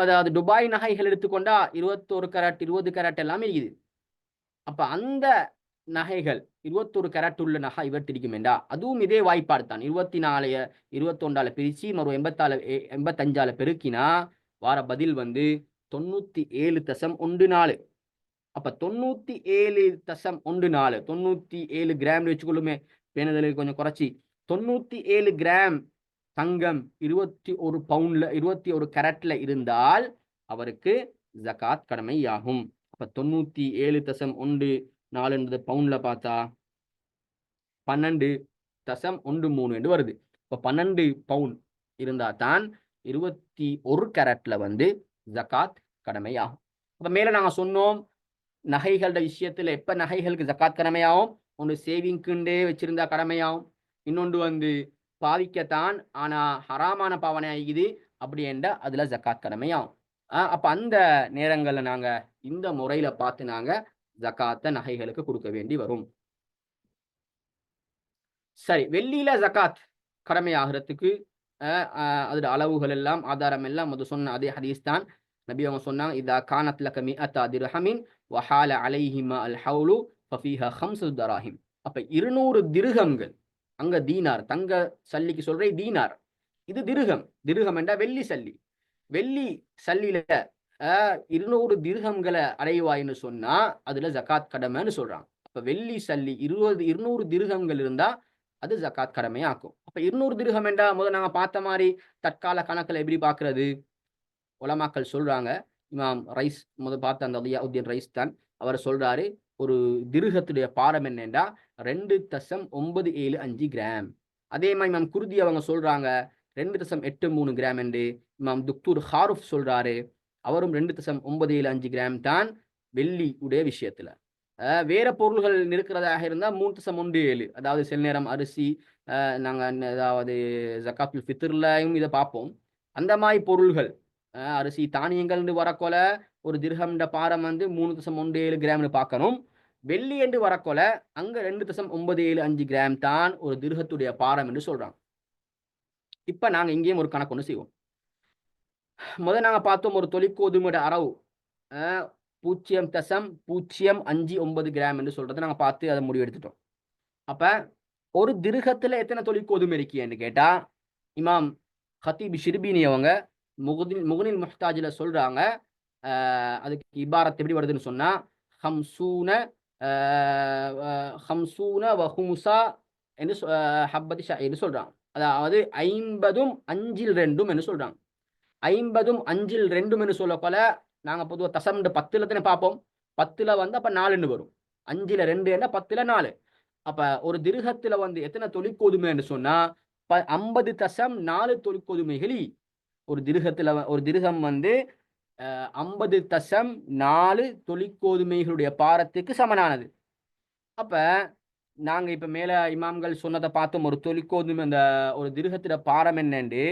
அதாவது துபாய் நகைகள் எடுத்துக்கொண்டா 21 கேரட், 20 கேரட் எல்லாமே இருக்குது. அப்ப அந்த நகைகள் 21 கேரட் உள்ள நகை இவர்ட்ட இருக்குமெண்டா அதுவும் இதே வாய்ப்பாடு தான். 24 21ஆல பிரிச்சு ஒரு 85ஆல பெருக்கினா வார பதில் வந்து 97.14. அப்ப 97.14 97 கிராம் வச்சுக்கொள்ளுமே, பேணுதலுக்கு கொஞ்சம் குறைச்சி 97 கிராம் தங்கம் 21 பவுண்ட்ல 21 கேரட்ல இருந்தால் அவருக்கு ஜகாத் கடமையாகும். அப்ப 97.14 என்பது பவுண்ட்ல பார்த்தா 12.13 என்று வருது. இப்ப 12 பவுண்ட் இருந்தா தான் 21 கேரட்ல வந்து ஜகாத் கடமையாகும். அப்ப மேல நாங்க சொன்னோம் நகைகளோட விஷயத்துல எப்ப நகைகளுக்கு ஜகாத் கடமையாகும், ஒன்று சேவிங்குண்டே வச்சிருந்தா கடமையாகும், இன்னொன்று வந்து பாவிக்கத்தான் ஆனா ஹராமான பாவனை ஆகிது அப்படி என்றா அதுல ஜக்காத் கடமையாகும். அப்ப அந்த நேரங்கள்ல நாங்க இந்த முறையில பார்த்து நாங்க ஜக்காத்த நகைகளுக்கு கொடுக்க வேண்டி வரும். சரி, வெள்ளியில ஜக்காத் கடமையாகிறதுக்கு அதோட அளவுகள் எல்லாம் ஆதாரம் எல்லாம் சொன்ன அதே ஹதீஸ் தான். நபி அவங்க சொன்னாங்க, இதா கானத் லக மிஅத்தா திர்ஹமின் வஹால அலைஹிமா அல் ஹவுலு ஃபஃபீஹா ஹம்ஸு தராஹிம். அப்ப 200 திர்ஹம்கள், அங்க தீனார், தங்க சல்லிக்கு சொல்றே தீனார், இது திர்ஹம். திர்ஹம் என்றா வெள்ளி சல்லி. வெள்ளி சல்லியில 200 திர்ஹம்களை அடைவாயின்னு சொன்னா அதுல ஜக்காத் கடமைன்னு சொல்றாங்க. அப்ப வெள்ளி சல்லி 200 திர்ஹம்கள் இருந்தா அது ஜக்காத் கடமையாக்கும். அப்ப 200 திர்ஹம் என்றா முதல்ல நாங்க பார்த்த மாதிரி தற்கால கணக்குல எப்படி பார்க்கிறது? உலமாக்கள் சொல்றாங்க, இமாம் ரைஸ் பார்த்த அந்த தியாஉத்தீன் ரைஸ் தான் அவர் சொல்றாரு, ஒரு திர்ஹத்துடைய பாரம் என்னென்றா 2.975 கிராம். அதே மாதிரி இமாம் குர்தி அவங்க சொல்றாங்க 2.83 கிராம் என்று. இமாம் துக்தூர் ஹாருஃப் சொல்றாரு, அவரும் 2.975 கிராம் தான் வெள்ளி உடைய விஷயத்துல. வேற பொருள்கள் இருக்கிறதாக இருந்தா 3.17, அதாவது சில நேரம் அரிசி நாங்க அதாவது ஜக்காத்துல் ஃபித்ர்லயும் இதை பார்ப்போம். அந்த மாதிரி பொருள்கள் அரிசி தானியங்கள் வரக்கொல ஒரு திர்ஹம்ட பாரம் வந்து 3.17 கிராம்னு பார்க்கணும். வெள்ளி என்று வரக்கொல அங்க 2.975 கிராம் தான் ஒரு திர்ஹத்துடைய பாரம் என்று சொல்றாங்க. இப்ப நாங்க இங்கேயும் ஒரு கணக்கு ஒன்று செய்வோம். முதல் நாங்க பார்த்தோம் ஒரு தொழிற்கோதுமையோட அரவு 0.059 கிராம் என்று சொல்றதை நாங்க பார்த்து அதை முடிவெடுத்துட்டோம். அப்ப ஒரு திர்ஹத்துல எத்தனை தொழிற்கோதுமை இருக்கீன்னு கேட்டா இமாம் ஹத்தீப் ஷிர்பீனி அவங்க முகனில் முஹ்தாஜில சொல்றாங்க, அதுக்கு இபாரத் எப்படி வருதுன்னு சொன்னா ஹம்சூன வஹுமுசா என்று ஹப்பதி ஷாயின்னு சொல்றாங்க. அதாவது 50ம் 5ல் 2 என்று சொல்றாங்க. 50ம் 5ல் 2 என்று சொல்லப்போல நாங்க பொதுவாக தசம்ண்டு 10ல தானே பார்ப்போம். 10ல வந்து அப்ப 4 வரும். 5ல் 2 என்ன 10ல 4. அப்ப ஒரு திர்ஹத்துல வந்து எத்தனை தொழிற்கோதுமை என்று சொன்னா 50.4 தொழிற்கோதுமைகள். ஒரு திர்ஹம் வந்து 50.4 தொழிற்கோதுமைகளுடைய பாரத்துக்கு சமனானது. அப்ப நாங்க இப்ப மேல இமாம்கள் சொன்னதை பார்த்தோம், ஒரு தொழிற்கோதுமை அந்த ஒரு திர்ஹத்துல பாரம் என்னன்னு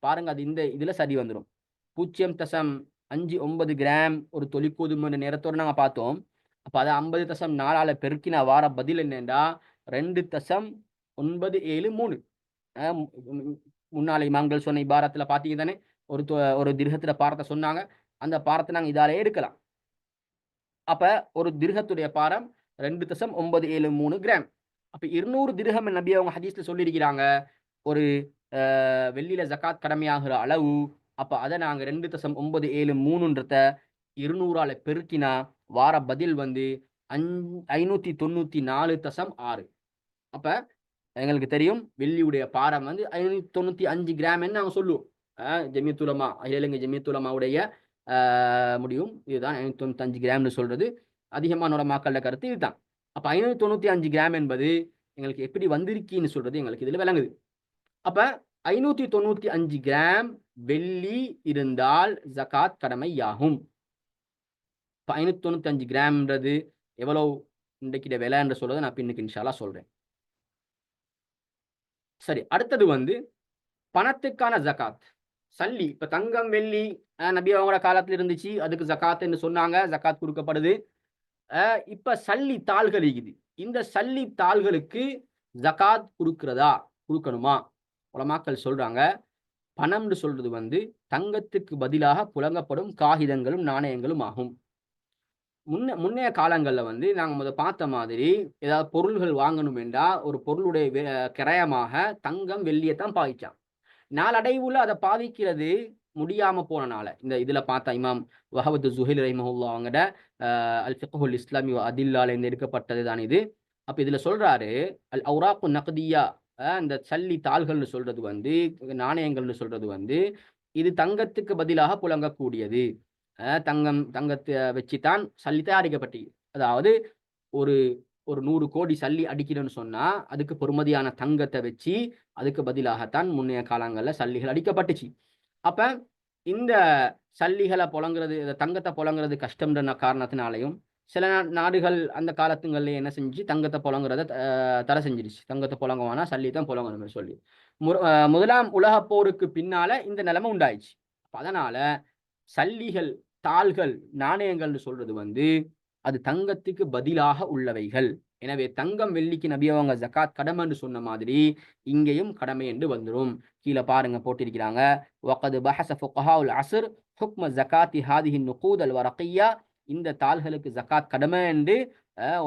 பாருங்க. அது இந்த இதுல சரி வந்துடும். 0.59 கிராம் ஒரு தொழிற்கோதுமை நேரத்தோடு நாங்க பார்த்தோம். அப்ப அதை 50.4ஆல பெருக்கின வார பதில் என்னண்டா 2.973. முன்னாள் இமாம்கள் சொன்ன இபாரத்துல பாத்தீங்க தானே, ஒரு திர்ஹத்துல பாரத்தை சொன்னாங்க, அந்த பாரத்தை நாங்க இதாலே எடுக்கலாம். அப்ப ஒரு திர்ஹத்துடைய பாரம் 2.973 கிராம். அப்ப 200 திர்ஹம் நபி அவங்க ஹதீஸ்ல சொல்லியிருக்கிறாங்க ஒரு வெள்ளியில ஜக்காத் கடமையாகிற அளவு. அப்ப அதை நாங்க 2.973ன்றத 200ஆல பெருக்கினா வார பதில் வந்து 594.6. அப்ப எங்களுக்கு தெரியும் வெள்ளியுடைய பாரம் வந்து 595 கிராம் நாங்க சொல்லுவோம். ஜமியத்துலமா இலங்கை ஜமியத்துலமாவுடைய முடியும் இதுதான் 595 கிராம்னு சொல்றது. அதிகமான உலமாக்களோட கருத்து இதுதான். அப்ப 595 கிராம் என்பது எங்களுக்கு எப்படி வந்திருக்கின்னு சொல்றது எங்களுக்கு இதுல விளங்குது. அப்ப 595 கிராம் வெள்ளி இருந்தால் ஜகாத் கடமையாகும். 595 கிராம்ன்றது எவ்வளவு இன்றைக்கு விலை என்று சொல்றதை நான் பின்னுக்கு இன்ஷால்லா சொல்றேன். சரி, அடுத்தது வந்து பணத்துக்கான ஜகாத். சல்லி, இப்ப தங்கம் வெள்ளி நபி அவங்களோட காலத்துல இருந்துச்சு, அதுக்கு ஜகாத்ன்னு சொன்னாங்க, ஜகாத் கொடுக்கப்படுது. இப்ப சல்லி தாள்கள் இருக்குது. இந்த சல்லி தாள்களுக்கு ஜகாத் கொடுக்கிறதா, கொடுக்கணுமா? உலமாக்கள் சொல்றாங்க, பணம்னு சொல்றது வந்து தங்கத்துக்கு பதிலாக புழங்கப்படும் காகிதங்களும் நாணயங்களும் ஆகும். முன்னைய காலங்கள்ல வந்து நாங்க பார்த்த மாதிரி ஏதாவது பொருள்கள் வாங்கணும் என்றா ஒரு பொருளுடைய கிரயமாக தங்கம் வெள்ளியைத்தான் பாவிச்சான். நாளடைவுல அதை பாவிக்கிறது முடியாம போனனால இந்த இதுல பார்த்தா இமாம் வஹபத் ஜுஹைல் ரஹிமஹுல்லா அவங்கட அல் ஃபிக்ஹுல் இஸ்லாமி அதில்லால இருந்து எடுக்கப்பட்டது தான் இது. அப்ப இதுல சொல்றாரு, அல் அவுராக்கு நக்தியா, இந்த சல்லி தாள்கள்னு சொல்றது வந்து, நாணயங்கள்னு சொல்றது வந்து, இது தங்கத்துக்கு பதிலாக புழங்கக்கூடியது. தங்கத்தை வச்சுத்தான் சல்லி தயாரிக்கப்பட்டது. அதாவது ஒரு ஒரு 100 கோடி சல்லி அடிக்கிறோன்னு சொன்னா அதுக்கு பொறுமதியான தங்கத்தை வச்சு அதுக்கு பதிலாகத்தான் முன்னைய காலங்கள்ல சல்லிகள் அடிக்கப்பட்டுச்சு. அப்ப இந்த சல்லிகளை புழங்குறது, தங்கத்தை புழங்குறது கஷ்டம்ன்ற காரணத்தினாலையும் சில நாடுகள் அந்த காலத்துங்கள்ல என்ன செஞ்சு தங்கத்தை புழங்குறத தடை செஞ்சிருச்சு. தங்கத்தை புழங்குவானா சல்லி தான் புழங்கணும்னு சொல்லி. முதலாம் உலக போருக்கு பின்னால இந்த நிலைமை உண்டாயிடுச்சு. அதனால சல்லிகள், தாள்கள், நாணயங்கள்னு சொல்றது வந்து அது தங்கத்துக்கு பதிலாக உள்ளவைகள். எனவே தங்கம் வெள்ளிக்கு நபி அவங்க ஜகாத் கடமைன்னு சொன்ன மாதிரி இங்கேயும் கடமை என்று வந்துடும். கீழே பாருங்க போட்டிருக்கிறாங்க, வகது பஹஸ ஃபுகஹாஉல் அஸ்ர் ஹுக்ம ஜகாத்தி ஹாதிஹி நுகூத் அல் வரகிய்யா. இந்த தாள்களுக்கு ஜகாத் கடமை என்று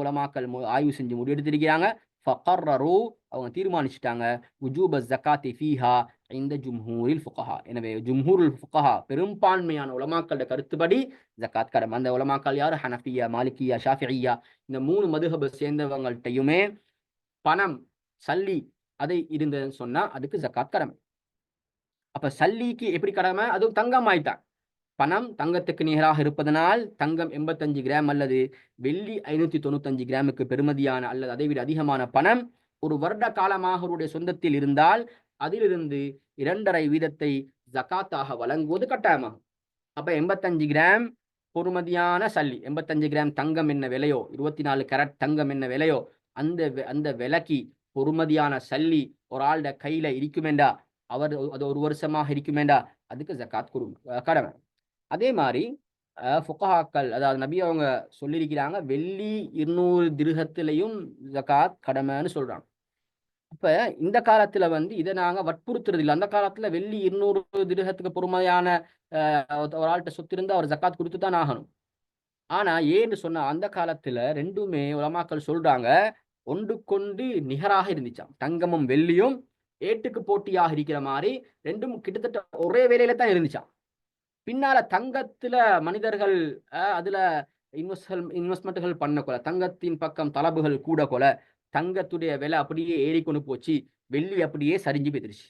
உலமாக்கள் ஆய்வு செஞ்சு முடிவெடுத்திருக்கிறாங்க. ஃபகர்ரரு, அவங்க தீர்மானிச்சிட்டாங்க, உஜூப ஜகாத்தி ஃபீஹா இந்த ஜும்ஹூரில் ஃபுகஹா. எனவே ஜும்ஹூருல் ஃபுகஹா, பெரும்பான்மையான உலமாக்களோட கருத்துப்படி ஜகாத் கடமை. அந்த உலமாக்கள் யார்? ஹனஃபியா, மாலிகியா, ஷாஃபிஇய்யா, இந்த 3 மதுஹபை சேர்ந்தவங்கள்ட்டையுமே பணம் சல்லி அதை இருந்ததுன்னு சொன்னா அதுக்கு ஜகாத் கடமை. அப்ப சல்லிக்கு எப்படி கடமை? அதுவும் தங்கம் ஆயிட்டான். பணம் தங்கத்துக்கு நிகராக இருப்பதனால் தங்கம் 85 கிராம் அல்லது வெள்ளி 595 கிராமுக்கு பெறுமதியான அல்லது அதைவிட அதிகமான பணம் ஒரு வருட காலமாக அவருடைய சொந்தத்தில் இருந்தால் அதிலிருந்து 2.5 வீதத்தை ஜகாத்தாக வழங்குவது கட்டாயமாகும். அப்ப 85 கிராம் பொறுமதியான சல்லி, 85 கிராம் தங்கம் என்ன விலையோ, 24 கேரட் தங்கம் என்ன விலையோ, அந்த விலைக்கு பொறுமதியான சல்லி ஒரு ஆளுடைய கையில இருக்குமேண்டா, அவர் அது ஒரு வருஷமாக இருக்குமேண்டா, அதுக்கு ஜகாத் கடமை. அதே மாதிரி ஃபுகஹாக்கள், அதாவது நபி அவங்க சொல்லியிருக்கிறாங்க, வெள்ளி 200 திர்ஹத்திலையும் ஜகாத் கடமைன்னு சொல்றாங்க. அப்ப இந்த காலத்துல வந்து இதை நாங்க வற்புறுத்துறது இல்லை. அந்த காலத்துல வெள்ளி 200 திர்ஹத்துக்கு பொறுமையான ஒரு ஆள்கிட்ட சொத்து இருந்தா அவர் ஜக்காத் கொடுத்து தான் ஆகணும். ஆனா ஏன்னு சொன்னா அந்த காலத்துல ரெண்டுமே உலமாக்கள் சொல்றாங்க ஒன்றுக்கொண்டு நிகராக இருந்துச்சாம். தங்கமும் வெள்ளியும் ஏட்டுக்கு போட்டியாக இருக்கிற மாதிரி ரெண்டும் கிட்டத்தட்ட ஒரே வேலையில தான் இருந்துச்சாம். பின்னால தங்கத்துல மனிதர்கள் அதுல இன்வெஸ்ட்மெண்ட்கள் பண்ண கொல, தங்கத்தின் பக்கம் தலபுகள் கூட கொல, தங்கத்துடைய விலை அப்படியே ஏறிக்கொண்டு போச்சு, வெள்ளி அப்படியே சரிஞ்சு போயிடுச்சு.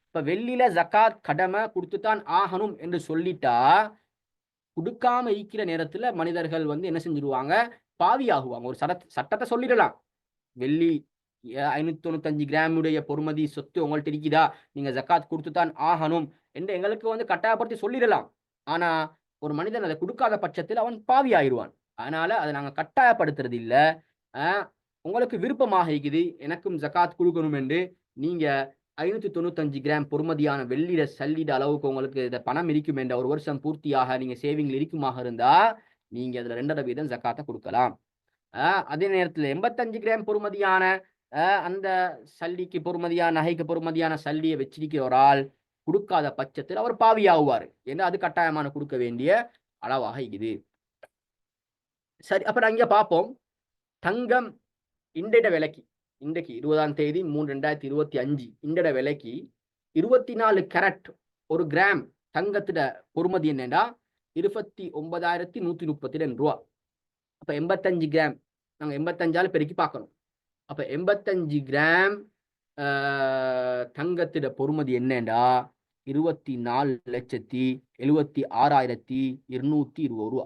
இப்ப வெள்ளியில ஜக்காத் கடமை கொடுத்துத்தான் ஆகணும் என்று சொல்லிட்டா கொடுக்காம இருக்கிற நேரத்துல மனிதர்கள் வந்து என்ன செஞ்சிருவாங்க? பாவி ஆகுவாங்க. ஒரு சட்டத்தை சொல்லிடலாம், வெள்ளி 595 கிராமுடைய பொறுமதி சொத்து உங்கள்ட்ட இருக்குதா, நீங்க ஜக்காத் கொடுத்துத்தான் ஆகணும் என்று எங்களுக்கு வந்து கட்டாயப்படுத்தி சொல்லிடலாம். ஆனா ஒரு மனிதன் அதை கொடுக்காத பட்சத்தில் அவன் பாவி ஆயிடுவான். அதனால அதை நாங்க கட்டாயப்படுத்துறது இல்ல. உங்களுக்கு விருப்பமாக இருக்குது எனக்கும் ஜக்காத் கொடுக்கணும் என்று, நீங்க 595 கிராம் பொறுமதியான வெள்ளிட சல்லிட அளவுக்கு உங்களுக்கு இந்த பணம் இருக்கும் என்ற ஒரு வருஷம் பூர்த்தியாக நீங்க சேவிங்ல இருக்குமாக இருந்தா நீங்க அதுல 2.5 வீதம் ஜக்காத்தை கொடுக்கலாம். அதே நேரத்தில் 85 கிராம் பொறுமதியான அந்த சல்லிக்கு பொறுமதியான நகைக்கு பொறுமதியான சல்லியை வச்சிருக்கிற ஒரு ஆள் கொடுக்காத பட்சத்தில் அவர் பாவியாகுவார். ஏன்னா அது கட்டாயமான கொடுக்க வேண்டிய அளவாக இருக்குது. சரி, அப்ப நான் இங்க பார்ப்போம், தங்கம் இன்றைய விலைக்கு, இன்றைக்கு 20ஆம் தேதி 3/2025 இன்றைய விலைக்கு 24 கேரட் ஒரு கிராம் தங்கத்திட பொறுமதி என்னன்னா 29,132 ரூபா. அப்ப 85 கிராம் நாங்க 85ஆல பெருக்கி பார்க்கணும். அப்ப 85 கிராம் தங்கத்திட பொறுமதி என்னண்டா 24,76,220 ரூபா.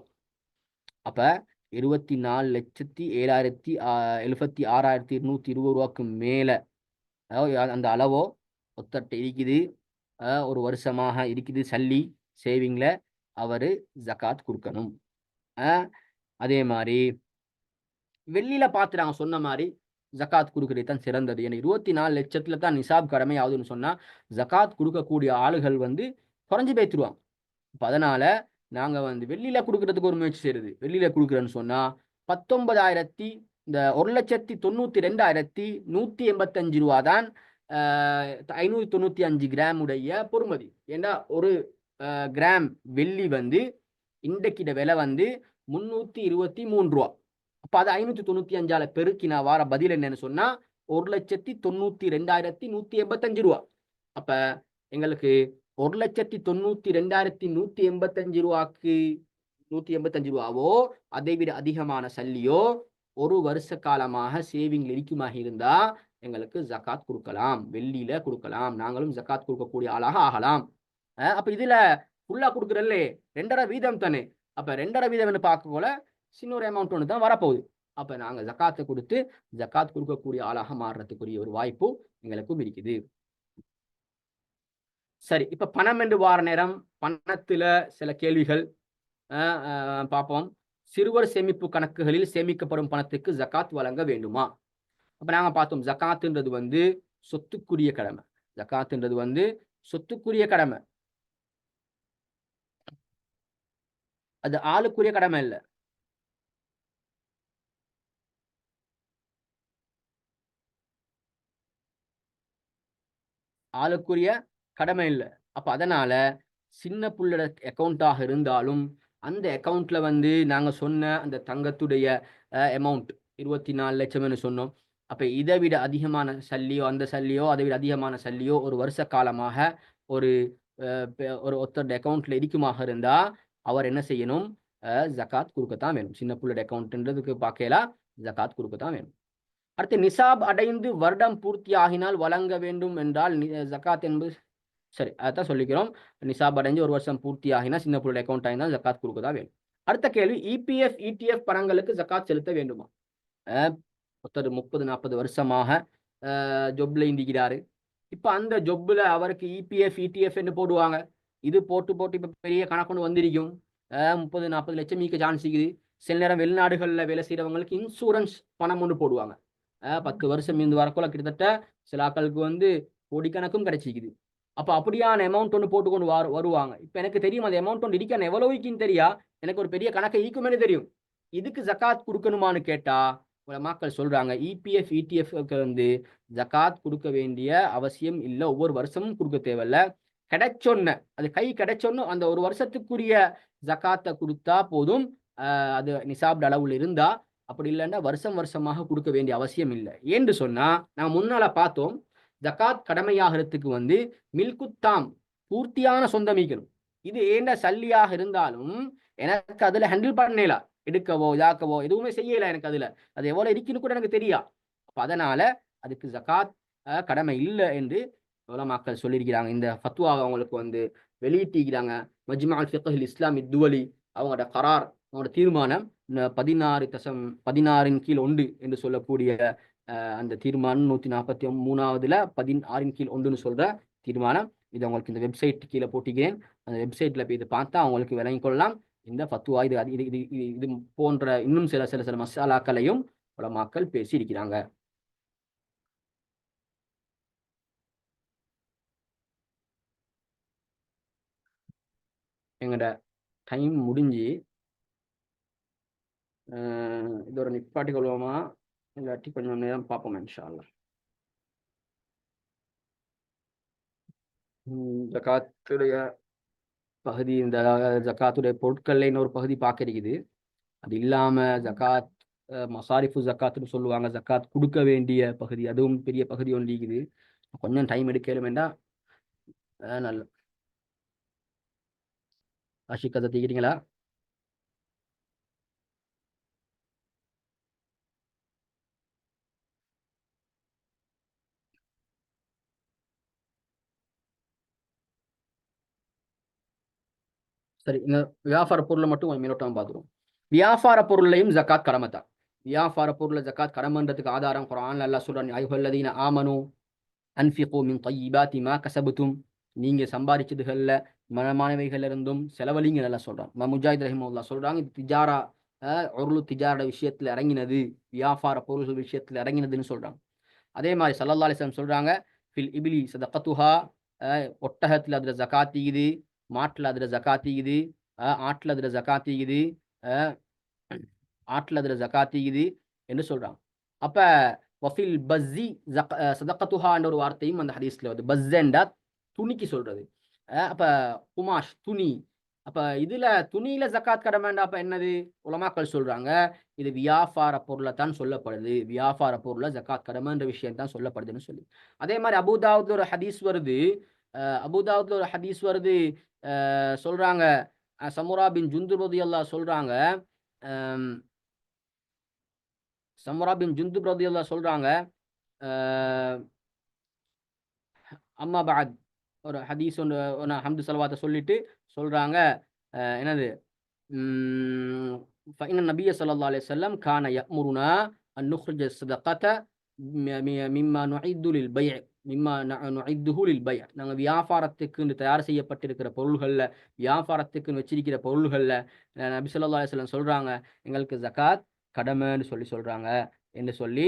அப்ப 24,07,76,220 ரூபாய்க்கு மேல, அதாவது அந்த அளவோ ஒத்தட்ட இருக்குது, ஒரு வருஷமாக இருக்குது சல்லி சேவிங்ல, அவரு ஜக்காத் கொடுக்கணும். அதே மாதிரி வெள்ளியில பார்த்து நாங்க சொன்ன மாதிரி ஜகாத் கொடுக்கறது தான் சிறந்தது. ஏன்னா 24 லட்சத்துல தான் நிசாப் கடமை ஆகுதுன்னு சொன்னா ஜகாத் கொடுக்கக்கூடிய ஆளுகள் வந்து குறைஞ்சு பேத்துருவாங்க. அப்ப அதனால நாங்க வந்து வெள்ளியில கொடுக்கறதுக்கு ஒரு முயற்சி செய்யறது. வெள்ளியில கொடுக்குறேன்னு சொன்னா 19,000 இந்த 1,92,185 ரூபா தான் 595 கிராம் உடைய பொறுமதி. ஏன்னா ஒரு கிராம் வெள்ளி வந்து இன்றைக்கிட விலை வந்து 323 ரூபா. அப்ப அது 595 பெருக்கினா வார பதில் என்னன்னு சொன்னா 1,92,185 ரூபா. அப்ப எங்களுக்கு 1,92,185 ரூபாக்கு 185 ரூபாவோ அதை விட அதிகமான சல்லியோ ஒரு வருஷ காலமாக சேவிங்ல இருக்குமாக இருந்தா எங்களுக்கு ஜகாத் கொடுக்கலாம், வெள்ளியில கொடுக்கலாம், நாங்களும் ஜகாத் கொடுக்கக்கூடிய ஆளாக ஆகலாம். அப்ப இதுல ஃபுல்லா கொடுக்குறல்லே 2.5% தானே. அப்ப 2.5% பார்க்க போல சின்ன ஒரு அமௌண்ட் ஒன்று தான் வரப்போகுது. அப்ப நாங்க ஜகாத்தை கொடுத்து ஜகாத் கொடுக்கக்கூடிய ஆளாக மாறுறதுக்குரிய ஒரு வாய்ப்பு எங்களுக்கும் இருக்குது. சரி, இப்ப பணம் என்று வார நேரம் பணத்துல சில கேள்விகள் பார்ப்போம். சிறுவர் சேமிப்பு கணக்குகளில் சேமிக்கப்படும் பணத்துக்கு ஜகாத் வழங்க வேண்டுமா? அப்ப நாங்க பார்த்தோம் ஜகாத்துன்றது வந்து சொத்துக்குரிய கடமை. ஜகாத்துன்றது வந்து சொத்துக்குரிய கடமை. அது ஆளுக்குரிய கடமை இல்லை. ஆளுக்குரிய கடமை இல்லை. அப்ப அதனால சின்ன புள்ளோட அக்கௌண்டாக இருந்தாலும் அந்த அக்கௌண்ட்ல வந்து நாங்க சொன்ன அந்த தங்கத்துடைய அமௌண்ட் 24 லட்சம்னு சொன்னோம். அப்ப இதை விட அதிகமான சல்லியோ அந்த சல்லியோ அதை விட அதிகமான சல்லியோ ஒரு வருஷ காலமாக ஒரு ஒருத்தருடைய அக்கௌண்ட்ல இருக்குமாக இருந்தா அவர் என்ன செய்யணும்? ஜகாத் கொடுக்கத்தான் வேணும். சின்ன புள்ளோட அக்கௌண்ட்ன்றதுக்கு பார்க்கலாம், ஜகாத் கொடுக்கத்தான் வேணும். அடுத்து நிசாப் அடைந்து வருடம் பூர்த்தி ஆகினால் வழங்க வேண்டும் என்றால் ஜகாத் என்பது சரி, அதான் சொல்லிக்கிறோம். நிசாப் அடைஞ்சு ஒரு வருஷம் பூர்த்தி ஆகினா சின்ன புள்ளோட அக்கௌண்ட் ஆகினா ஜகாத் கொடுக்கதான் வேணும். அடுத்த கேள்வி, இபிஎஃப் இடிஎஃப் பணங்களுக்கு ஜகாத் செலுத்த வேண்டுமா? ஒருத்தர் 30-40 வருஷமாக ஜொப்ல இண்டிக்கிறாரு. இப்ப அந்த ஜொப்ல அவருக்கு இபிஎஃப் இடிஎஃப் என்று போடுவாங்க. இது போட்டு இப்ப பெரிய கணக்கு வந்திருக்கும். 30-40 லட்சம் மீக்க சான்ஸ் இருக்குது. சில நேரம் வெளிநாடுகள்ல வேலை செய்யறவங்களுக்கு இன்சூரன்ஸ் பணம் ஒன்று போடுவாங்க. 10 வருஷம் இருந்து வரக்குள்ள கிட்டத்தட்ட சில ஆட்களுக்கு வந்து கோடிக்கணக்கும் கிடைச்சிக்குது. அப்ப அப்படியான அமௌண்ட் ஒன்று போட்டுக்கொண்டு வருவாங்க. இப்ப எனக்கு தெரியும் அந்த அமௌண்ட் ஒன்று இடிக்க எவ்வளவுக்குன்னு தெரியா, எனக்கு ஒரு பெரிய கணக்கை ஈக்குமே தெரியும். இதுக்கு ஜகாத் கொடுக்கணுமான்னு கேட்டா மக்கள் சொல்றாங்க இபிஎஃப் இடிஎஃப் வந்து ஜகாத் கொடுக்க வேண்டிய அவசியம் இல்லை. ஒவ்வொரு வருஷமும் கொடுக்க தேவையில்ல. கிடைச்சொன்ன அது கை கிடைச்சொன்னு அந்த ஒரு வருஷத்துக்குரிய ஜகாத்தை கொடுத்தா போதும். அது நிசாப் அளவுல இருந்தா, அப்படி இல்லைன்னா வருஷம் வருஷமாக கொடுக்க வேண்டிய அவசியம் இல்லை. ஏன்னு சொன்னா நான் முன்னால பார்த்தோம் ஜகாத் கடமையாகிறதுக்கு வந்து மில்குத்தாம் பூர்த்தியான சொந்தமீக்கணும். இது ஏண்ட சல்லியாக இருந்தாலும் எனக்கு அதுல ஹேண்டில் பண்ணலாம், எடுக்கவோ இதாக்கவோ எதுவுமே செய்யல. எனக்கு அதுல அது எவ்வளவு இருக்குன்னு கூட எனக்கு தெரியா. அப்ப அதனால அதுக்கு ஜகாத் கடமை இல்லை என்று உலமாக்கள் சொல்லியிருக்கிறாங்க. இந்த ஃபத்வாவை அவங்களுக்கு வந்து வெளியிட்டிருக்கிறாங்க. மஜ்மா ஃபிக்ஹுல் இஸ்லாமி துவலி அவங்களோட கரார், அவங்களோட தீர்மானம் 16 கீழ் 1 என்று சொல்லக்கூடிய அந்த தீர்மானம் 143 16 கீழ் 1 சொல்ற தீர்மானம். இது அவங்களுக்கு இந்த வெப்சைட் கீழே போட்டிக்கிறேன். அந்த வெப்சைட்ல போய் இதை பார்த்தா அவங்களுக்கு விளங்கிக் கொள்ளலாம். இந்த ஃபத்வா இது போன்ற இன்னும் சில மசாலாக்களையும் உலமாக்கள் பேசி இருக்கிறாங்க. எங்கட டைம் முடிஞ்சு இதோட நிப்பாட்டி கொள்வோமா இல்லாட்டி கொஞ்சம் நேரம் பார்ப்போம் இன்ஷா அல்லாஹ். ஜகாத்துடைய பகுதி, இந்த ஜகாத்துடைய பொருட்கள்ல இன்னொரு பகுதி பார்க்க இருக்குது. அது இல்லாம ஜகாத் மசாரிஃபு ஜக்காத்துன்னு சொல்லுவாங்க, ஜக்காத் கொடுக்க வேண்டிய பகுதி, அதுவும் பெரிய பகுதி ஒன்று இருக்குது. கொஞ்சம் டைம் எடுக்கலும் வேண்டாம். நல்ல ஆஷிக் அதை தீக்கிறீங்களா? சரி, இந்த வியாபார பொருளை மட்டும் கொஞ்சம் மினோட்டம் பார்த்துருவோம். வியாபார பொருளையும் ஜக்காத் கடமை தான். வியாபார பொருளை ஜக்காத் கடமைன்றதுக்கு ஆதாரம் குர்ஆன்ல அல்லாஹ் சொல்றான், அய்யுஹல்லதீன ஆமனு அன்ஃபிகு மின் தய்யிபாத்தி மா கஸபதும், நீங்க சம்பாதிச்சதுகள்ல மனமானவைகள் இருந்தும் செலவழிங்க நல்லா சொல்றான். முஜாஹித் ரஹிமஹுல்லாஹ் சொல்றாங்க, இது திஜாரா உருளு திஜாரோட விஷயத்துல இறங்கினது, வியாபார பொருள்கள் விஷயத்துல இறங்கினதுன்னு சொல்றாங்க. அதே மாதிரி ஸல்லல்லாஹு அலைஹி வஸல்லம் சொல்றாங்க, "ஃபில் இபிலி ஸதகத்துஹா" ஒட்டகத்துல அதுல ஜகாத் ஈகுது, மாட்டுல அதுல ஜகாத் ஈகுது, ஆட்டுல அதுல ஜகாத் ஈகுது, அ ஆட்டுல அதுல ஜகாத் ஈகுது என்று சொல்றாங்க. அப்ப வஃபில் பஸ்ஸி சதகத்துஹான்ற ஒரு வார்த்தையும் அந்த ஹதீஸ்ல வருது. பஸ்ஸென்டா துணிக்கு சொல்றது. அப்ப குமாஷ் துணி. அப்ப இதுல துணியில ஜக்காத் கடமைன்னா அப்ப என்னது? உலமாக்கள் சொல்றாங்க, இது வியாபார பொருளத்தான் சொல்லப்படுது. வியாபார பொருள்ல ஜக்காத் கடமைன்ற விஷயம் தான் சொல்லப்படுதுன்னு சொல்லி. அதே மாரி அபூதாவுத்ல ஒரு ஹதீஸ் வருது. அபூதாவுத்ல ஒரு ஹதீஸ் வருது. சொல்றாங்க, சமுரா பின் ஜுந்துப் ரலியல்லாஹு சொல்றாங்க, அம் சமுரா பின் ஜுந்துப் ரலியல்லாஹு சொல்றாங்க, அ அம்மா பஅத் ஒரு ஹதீஸ் ஒண்ணு ஒண்ணு ஹம்து ஸலவாத்த சொல்லிட்டு சொல்றாங்க, என்னது ம் ஃபஇன்ன நபிய ஸல்லல்லாஹு அலைஹி வஸல்லம் கான யஅமுருனா அன் நுக்ரிஜ ஸதகத மிம்மா நுஇத்து லில் பைஅ மிம்மா நுஇத்துஹு லில் பைஅ. நாங்க வியாபாரத்துக்குன்னு தயார் செய்யப்பட்டிருக்கிற பொருள்கள்ல, வியாபாரத்துக்குன்னு வச்சிருக்கிற பொருள்கள்ல நபி ஸல்லல்லாஹு அலைஹி வஸல்லம் சொல்றாங்க, எங்களுக்கு ஜகாத் கடமைன்னு சொல்றாங்க என்று சொல்லி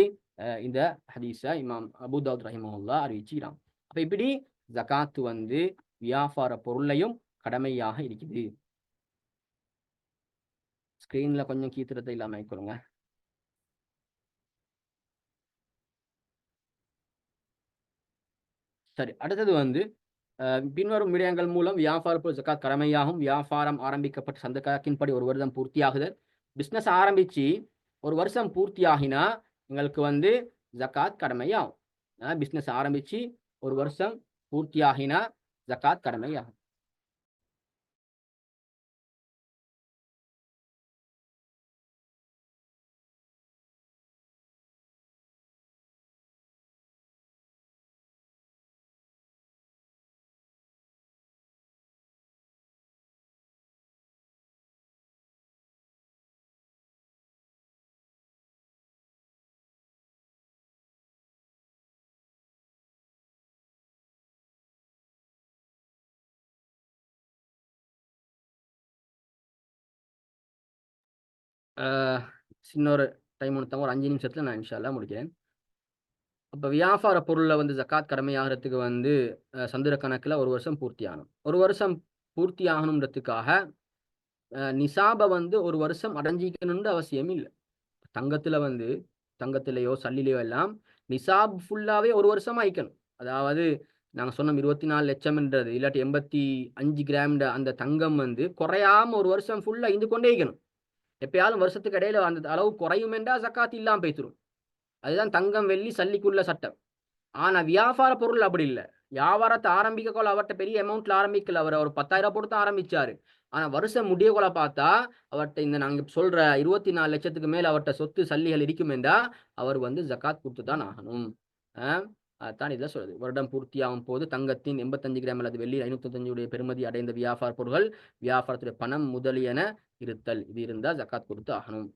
இந்த ஹதீஸ இமாம் அபூ தாவூத் ரஹிமஹுல்லாஹ் அறிவிச்சுக்கிறாங்க. அப்ப இப்படி ஜகாத் வந்து வியாபார பொருளையும் கடமையாக இருக்குது. ஸ்க்ரீன்ல கொஞ்சம் கீத்திரத்தை இல்லாம ஆக்கிக்கொள்ளுங்க. சரி. அடுத்தது வந்து பின்வரும் விடயங்கள் மூலம் வியாபார பொருள் ஜக்காத் கடமையாகும். வியாபாரம் ஆரம்பிக்கப்பட்ட சந்த கணக்கின்படி 1 வருடம் பூர்த்தியாகுதல். பிசினஸ் ஆரம்பிச்சு 1 வருஷம் பூர்த்தியாகினா, எங்களுக்கு வந்து ஜக்காத் கடமையாகும். பிசினஸ் ஆரம்பிச்சு 1 வருஷம் பூர்த்தியாகினா, ஜக்காத் கடமையாகும். அ சின்ன ஒரு டைம் ஒண்ணு தாங்க. ஒரு 5 நிமிஷத்துல நான் இன்ஷா அல்லாஹ் முடிக்கிறேன். அப்ப வியாபார பொருள்ல வந்து ஜக்காத் கடமையாகுறதுக்கு வந்து சந்திர கணக்குல 1 வருஷம் பூர்த்தியாகணும். 1 வருஷம் பூர்த்தி ஆகணும்ன்றதுக்காக நிசாப வந்து 1 வருஷம் அடைஞ்சிக்கணும்னு அவசியம் இல்ல. தங்கத்துல வந்து தங்கத்திலயோ, சல்லிலயோ எல்லாம் நிசாப் ஃபுல்லாவே 1 வருஷம் ஆயிக்கணும். அதாவது நாங்க சொன்னோம் 24,00,000 என்றது, இல்லாட்டி 85 கிராம்ன்ற அந்த தங்கம் வந்து குறையாம 1 வருஷம் ஃபுல்லா இருந்து கொண்டே இருக்கணும். எப்பயாவது வருஷத்துக்கு இடையில அந்த அளவு குறையும் என்றா ஜக்காத் இல்லாம போய்த்துரும். அதுதான் தங்கம், வெள்ளி, சல்லிக்குள்ள சட்டம். ஆனா வியாபார பொருள் அப்படி இல்ல. வியாபாரத்த ஆரம்பிக்கக்கொள்ள அவர்ட்ட பெரிய அமௌண்ட்ல ஆரம்பிக்கல. அவரு ஒரு 10,000 போட்டு தான் ஆரம்பிச்சாரு. ஆனா வருஷம் முடியக்கொள்ள பார்த்தா, அவர்ட்ட இந்த நாங்க சொல்ற 24,00,000க்கு மேல அவர்ட்ட சொத்து சல்லிகள் இருக்கும் என்றா, அவர் வந்து ஜக்காத் குடுத்து தான் ஆகணும். அ அதான் இதுல சொல்லுது. வருடம் பூர்த்தியாகும் போது தங்கத்தின் 85 கிராம் அல்லது வெள்ளி 595 உடைய பெறுமதி அடைந்த வியாபார பொருள்கள், வியாபாரத்துடைய பணம் முதலியன இருத்தல். இது இருந்தா ஜக்காத் குடுத்து ஆகணும்.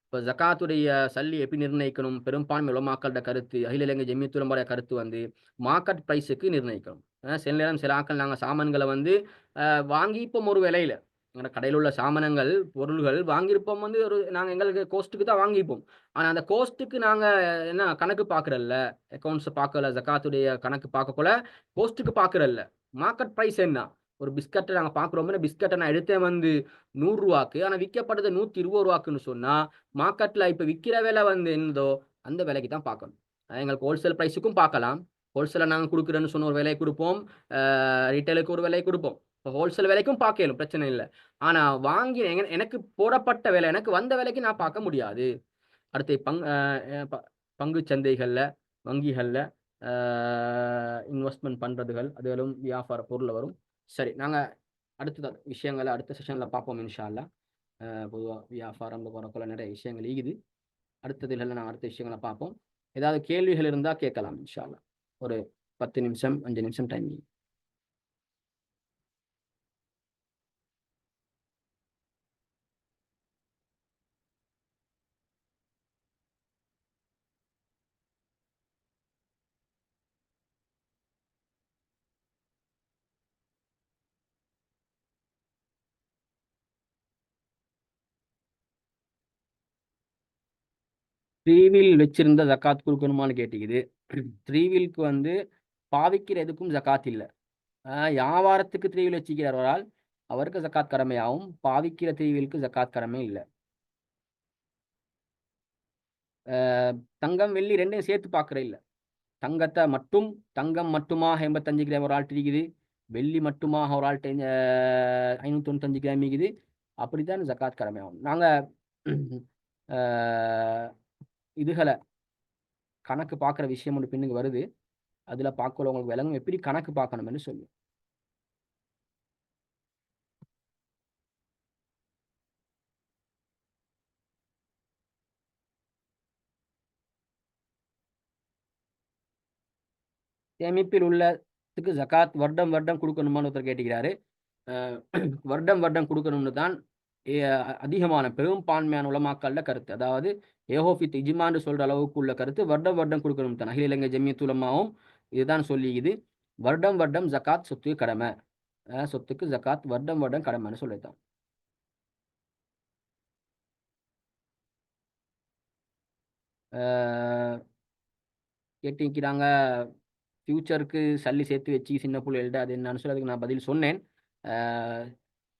இப்ப ஜக்காத்துடைய சல்லி எப்படி நிர்ணயிக்கணும்? பெரும்பான்மை உலமாக்கள்ட கருத்து, அகில இலங்கை ஜம்மியத்துல் உலமாவுடைய கருத்து வந்து, மார்க்கெட் பிரைஸ்க்கு நிர்ணயிக்கணும். சில நேரம் சில ஆட்கள் நாங்க சாமான்கள வந்து அ வாங்கிப்போம் ஒரு விலையில. எங்கட கடையில உள்ள சாமானங்கள், பொருள்கள் வாங்கியிருப்போம் வந்து ஒரு நாங்க எங்களுக்கு கோஸ்ட்டுக்கு தான் வாங்கிப்போம். ஆனா அந்த கோஸ்ட்டுக்கு நாங்க என்ன கணக்கு பார்க்கிறல்ல. அக்கவுண்ட்ஸ் பார்க்கல. ஜக்காத்துடைய கணக்கு பார்க்கக்குள்ள கோஸ்ட்டுக்கு பார்க்கிறல்ல. மார்க்கெட் பிரைஸ் என்ன? ஒரு பிஸ்கட்ட நாங்க பார்க்கிறோம்னா, பிஸ்கட்ட நான் எடுத்தேன் வந்து ரூ. 100க்கு. ஆனா விக்கப்படுது ரூ. 120க்குன்னு சொன்னா, மார்க்கெட்ல இப்ப விக்கிற விலை வந்து என்னதோ, அந்த விலைக்கு தான் பார்க்கணும். எங்களுக்கு ஹோல்சேல் பிரைஸுக்கும் பார்க்கலாம். ஹோல்சேல்ல நாங்க குடுக்குறேன்னு சொன்ன ஒரு விலைய குடுப்போம். ரீட்டெயிலுக்கு ஒரு விலை குடுப்போம். இப்ப ஹோல்சேல் விலைக்கும் பார்க்க இயலும். பிரச்சனை இல்ல. ஆனா வாங்கி எனக்கு போடப்பட்ட விலை, எனக்கு வந்த விலைக்கு நான் பார்க்க முடியாது. அடுத்து பங் அ ப பங்குச் சந்தைகள்ல, வங்கிகள்ல அ இன்வெஸ்ட்மென்ட் பண்றதுகள், அதுகளும் வியாபார பொருள்ல வரும். சரி, நாங்க அடுத்த விஷயங்கள அடுத்த செஷன்ல பார்ப்போம் இன்ஷா அல்லாஹ். பொதுவா வியாபாரம்ல வரக்குள்ள நெறைய விஷயங்கள் ஈகுது. அடுத்த இதுல நான் அடுத்த விஷயங்கள பார்ப்போம். ஏதாவது கேள்விகள் இருந்தா கேட்கலாம் இன்ஷா அல்லாஹ். ஒரு 10 நிமிஷம், 5 நிமிஷம் டைம். த்ரீ வீல் வச்சிருந்த ஜக்காத் கொடுக்கணுமான்னு கேட்டிக்குது. த்ரீ வீலுக்கு வந்து பாவிக்கிற எதுக்கும் ஜக்காத் இல்லை. வியாபாரத்துக்கு த்ரீ வீல் வச்சுக்கிறார் ஒரு ஆள், அவருக்கு ஜக்காத் கடமையாகும். பாவிக்கிற த்ரீ வீலுக்கு ஜக்காத் கடமை இல்லை. தங்கம் வெள்ளி ரெண்டையும் சேர்த்து பார்க்குற இல்லை. தங்கத்தை மட்டும், தங்கம் மட்டுமாக 85 கிராம் ஒரு ஆள்கிட்ட இருக்குது, வெள்ளி மட்டுமாக ஒரு ஆள்கிட்ட 595 கிராம் இருக்குது. அப்படித்தான் ஜக்காத் கடமையாகும். நாங்கள் இதுகளை கணக்கு பார்க்குற விஷயம் ஒன்று பின்னுக்கு வருது, அதில் பார்க்கல உங்களுக்கு விளங்கும் எப்படி கணக்கு பார்க்கணும்னு சொல்லி. சேமிப்பில் உள்ளதுக்கு ஜக்காத் வருடம் வருடம் கொடுக்கணுமான்னு ஒருத்தர் கேட்டுக்கிறாரு. வருடம் வருடம் கொடுக்கணும்னு தான் அதிகமான பெரும்பான்மையான உலமாக்கள்ல கருத்து. அதாவது ஏஹோஃபித் இஜ்மான்னு சொல்ற அளவுக்கு உள்ள கருத்து வருடம் வருடம் கொடுக்கணும் தான். அகில இலங்கை ஜமியத் உலமாவும் இதுதான் சொல்லி இது வருடம் வருடம் ஜக்காத் சொத்துக்கு கடமை, சொத்துக்கு ஜக்காத் வருடம் வருடம் கடமைன்னு சொல்லித்தான். கேட்டிருக்கிறாங்க ஃபியூச்சருக்கு சல்லி சேர்த்து வச்சு சின்ன பிள்ளைகள்ட அது என்னன்னு சொல்லி அதுக்கு நான் பதில் சொன்னேன்.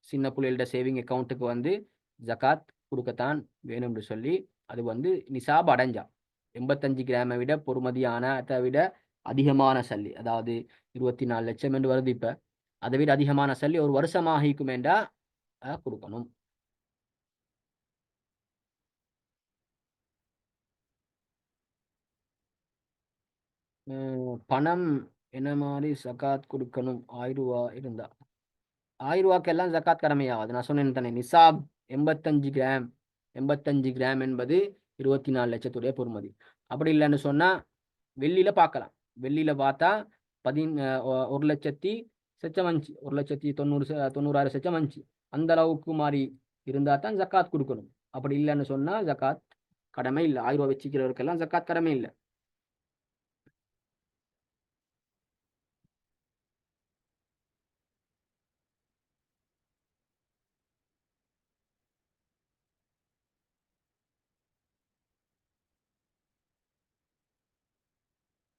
சின்ன பிள்ளைகள்ட சேவிங் அக்கௌண்ட்டுக்கு வந்து ஜக்காத் கொடுக்கத்தான் வேணும்னு சொல்லி, அது வந்து நிசாப் அடைஞ்சா 85 கிராமை விட பொறுமதியான அதை விட அதிகமான சல்லி, அதாவது 24 லட்சம் என்று வருது. இப்போ அதை விட அதிகமான சல்லி ஒரு வருஷமாகிக்கும் வேண்டா கொடுக்கணும். பணம் என்ன மாதிரி ஜக்காத் கொடுக்கணும்? 1000 ரூபா இருந்தா 1000 ரூபாய்க்கு எல்லாம் ஜக்காத் கடமையாகாது. நான் சொன்னேன் தானே, நிசாப் 85 கிராம். 85 கிராம் என்பது 24 லட்சத்துடைய பொறுமதி. அப்படி இல்லைன்னு சொன்னா வெள்ளியில பார்க்கலாம். வெள்ளியில பார்த்தா 1,00,000 சொச்சம் அஞ்சு, 1,90,000 சொச்சம் அஞ்சு, அந்த அளவுக்கு மாதிரி இருந்தா தான் ஜக்காத் கொடுக்கணும். அப்படி இல்லைன்னு சொன்னா ஜக்காத் கடமை இல்லை. 1000 ரூபாய் வச்சுக்கிறவருக்கெல்லாம் ஜக்காத் கடமை இல்லை.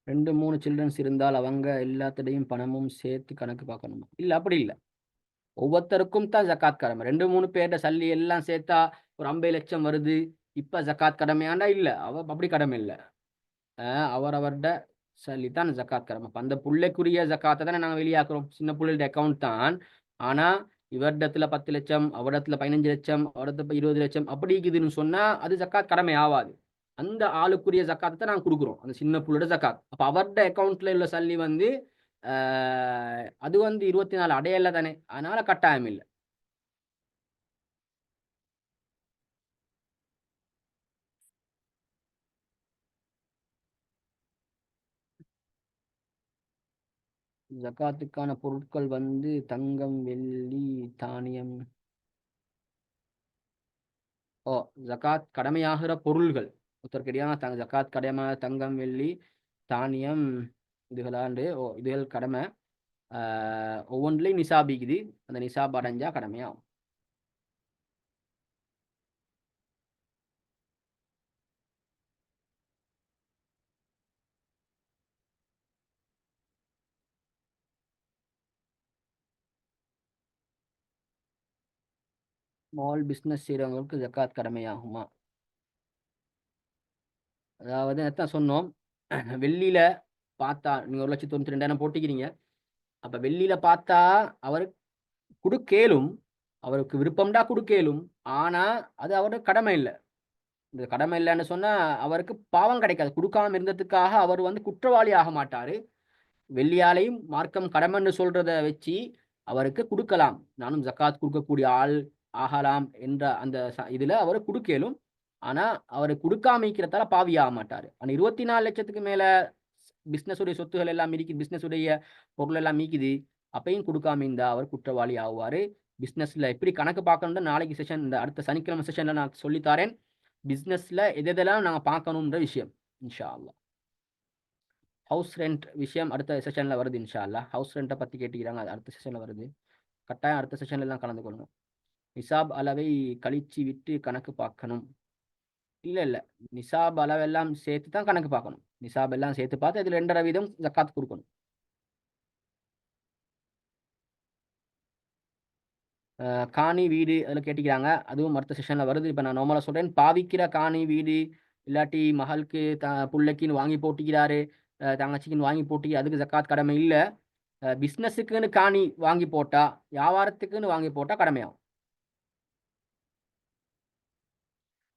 ரெண்டு மூணு சில்ட்ரன்ஸ் இருந்தால் அவங்க எல்லாத்தடையும் பணமும் சேர்த்து கணக்கு பார்க்கணுமா? இல்லை, அப்படி இல்லை. ஒவ்வொருத்தருக்கும் தான் ஜக்காத் கடமை. 2 3 பேர்ட சல்லி எல்லாம் சேர்த்தா ஒரு 50 லட்சம் வருது, இப்ப ஜக்காத் கடமையாண்டா இல்ல, அப்படி கடமை இல்லை. அவரவர்ட சல்லி தான் ஜக்காத் கடமை. அந்த புள்ளைக்குரிய ஜக்காத்தை தானே நாங்கள் வெளியாக்குறோம். சின்ன புள்ளையோட அக்கௌண்ட் தான். ஆனா இவரிடத்துல 10 லட்சம், அவரிடத்துல 15 லட்சம், அவரிடத்துல 20 லட்சம் அப்படி இருக்குதுன்னு சொன்னா அது ஜக்காத் கடமை ஆகாது. அந்த ஆளுக்குரிய ஜக்காத்தை தான் நாங்கள் கொடுக்குறோம், அந்த சின்ன புள்ளோட ஜக்காத். அப்ப அவர்ட அக்கௌண்ட்ல உள்ள சல்லி வந்து அது வந்து 24 அடையல தானே, அதனால கட்டாயம் இல்லை. ஜக்காத்துக்கான பொருட்கள் வந்து தங்கம், வெள்ளி, தானியம். ஓ, ஜக்காத் கடமையாகிற பொருள்கள் ஒருத்தருக்கடியான ஜக்காத் கடமை தங்கம், வெள்ளி, தானியம் இதுகளாண்டு இதுகள் கடமை. ஒவ்வொன்றிலையும் நிசாபிக்குது, அந்த நிசாப் அடைஞ்சா கடமையாகும். ஸ்மால் பிஸ்னஸ் செய்கிறவங்களுக்கு ஜக்காத் கடமையாகுமா? அதாவது எத்தான் சொன்னோம், வெள்ளியில பார்த்தா நீங்க 1,92,000 போட்டிக்கிறீங்க. அப்ப வெள்ளியில பார்த்தா அவர் கொடுக்கேலும், அவருக்கு விருப்பம்டா கொடுக்கேலும், ஆனா அது அவரோட கடமை இல்லை. இந்த கடமை இல்லைன்னு சொன்னா அவருக்கு பாவம் கிடைக்காது. கொடுக்காம இருந்ததுக்காக அவர் வந்து குற்றவாளி ஆக மாட்டாரு. வெள்ளியாலையும் மார்க்கம் கடமைன்னு சொல்றத வச்சு அவருக்கு கொடுக்கலாம், நானும் ஜக்காத் கொடுக்கக்கூடிய ஆள் ஆகலாம் என்ற அந்த இதுல அவர் கொடுக்கலும். ஆனா அவர் கொடுக்காம இருக்கிறதால பாவி ஆக மாட்டாரு. ஆனா 24 லட்சத்துக்கு மேல பிசினஸ் உடைய சொத்துகள் எல்லாம் இருக்குது, பிசினஸ் உடைய பொருள் எல்லாம் மீக்குது, அப்பையும் கொடுக்காம இருந்தா அவர் குற்றவாளி ஆகுவாரு. பிசினஸ்ல எப்படி கணக்கு பார்க்கணும் நாளைக்கு செஷன், இந்த அடுத்த சனிக்கிழமை செஷன்ல நான் சொல்லித்தாரேன். பிசினஸ்ல எதெல்லாம் நாங்க பார்க்கணும்ன்ற விஷயம் இன்ஷா அல்லாஹ். ஹவுஸ் ரெண்ட் விஷயம் அடுத்த செஷன்ல வருது இன்ஷா அல்லாஹ். ஹவுஸ் ரெண்ட்டை பத்தி கேட்டுக்கிறாங்க, அது அடுத்த செஷன்ல வருது. கட்டாயம் அடுத்த செஷன்ல எல்லாம் கலந்து கொள்ளணும். நிசாப் அளவை கழிச்சு விட்டு கணக்கு பார்க்கணும். இல்ல இல்ல, நிசாப் அளவெல்லாம் சேர்த்து தான் கணக்கு பார்க்கணும். நிசாப் எல்லாம் சேர்த்து பார்த்து இதுல 2.5% ஜக்காத் கொடுக்கணும். காணி வீடு அதில் கேட்டிக்கிறாங்க, அதுவும் அடுத்த செஷன்ல வருது. இப்போ நான் நார்மலாக சொல்றேன், பாவிக்கிற காணி வீடு இல்லாட்டி மகளுக்கு புள்ளைக்குன்னு வாங்கி போட்டிக்கிறாரு, தங்கச்சிக்குன்னு வாங்கி போட்டி, அதுக்கு ஜக்காத் கடமை இல்லை. பிஸ்னஸுக்குன்னு காணி வாங்கி போட்டா, வியாபாரத்துக்குன்னு வாங்கி போட்டா கடமையாகும்.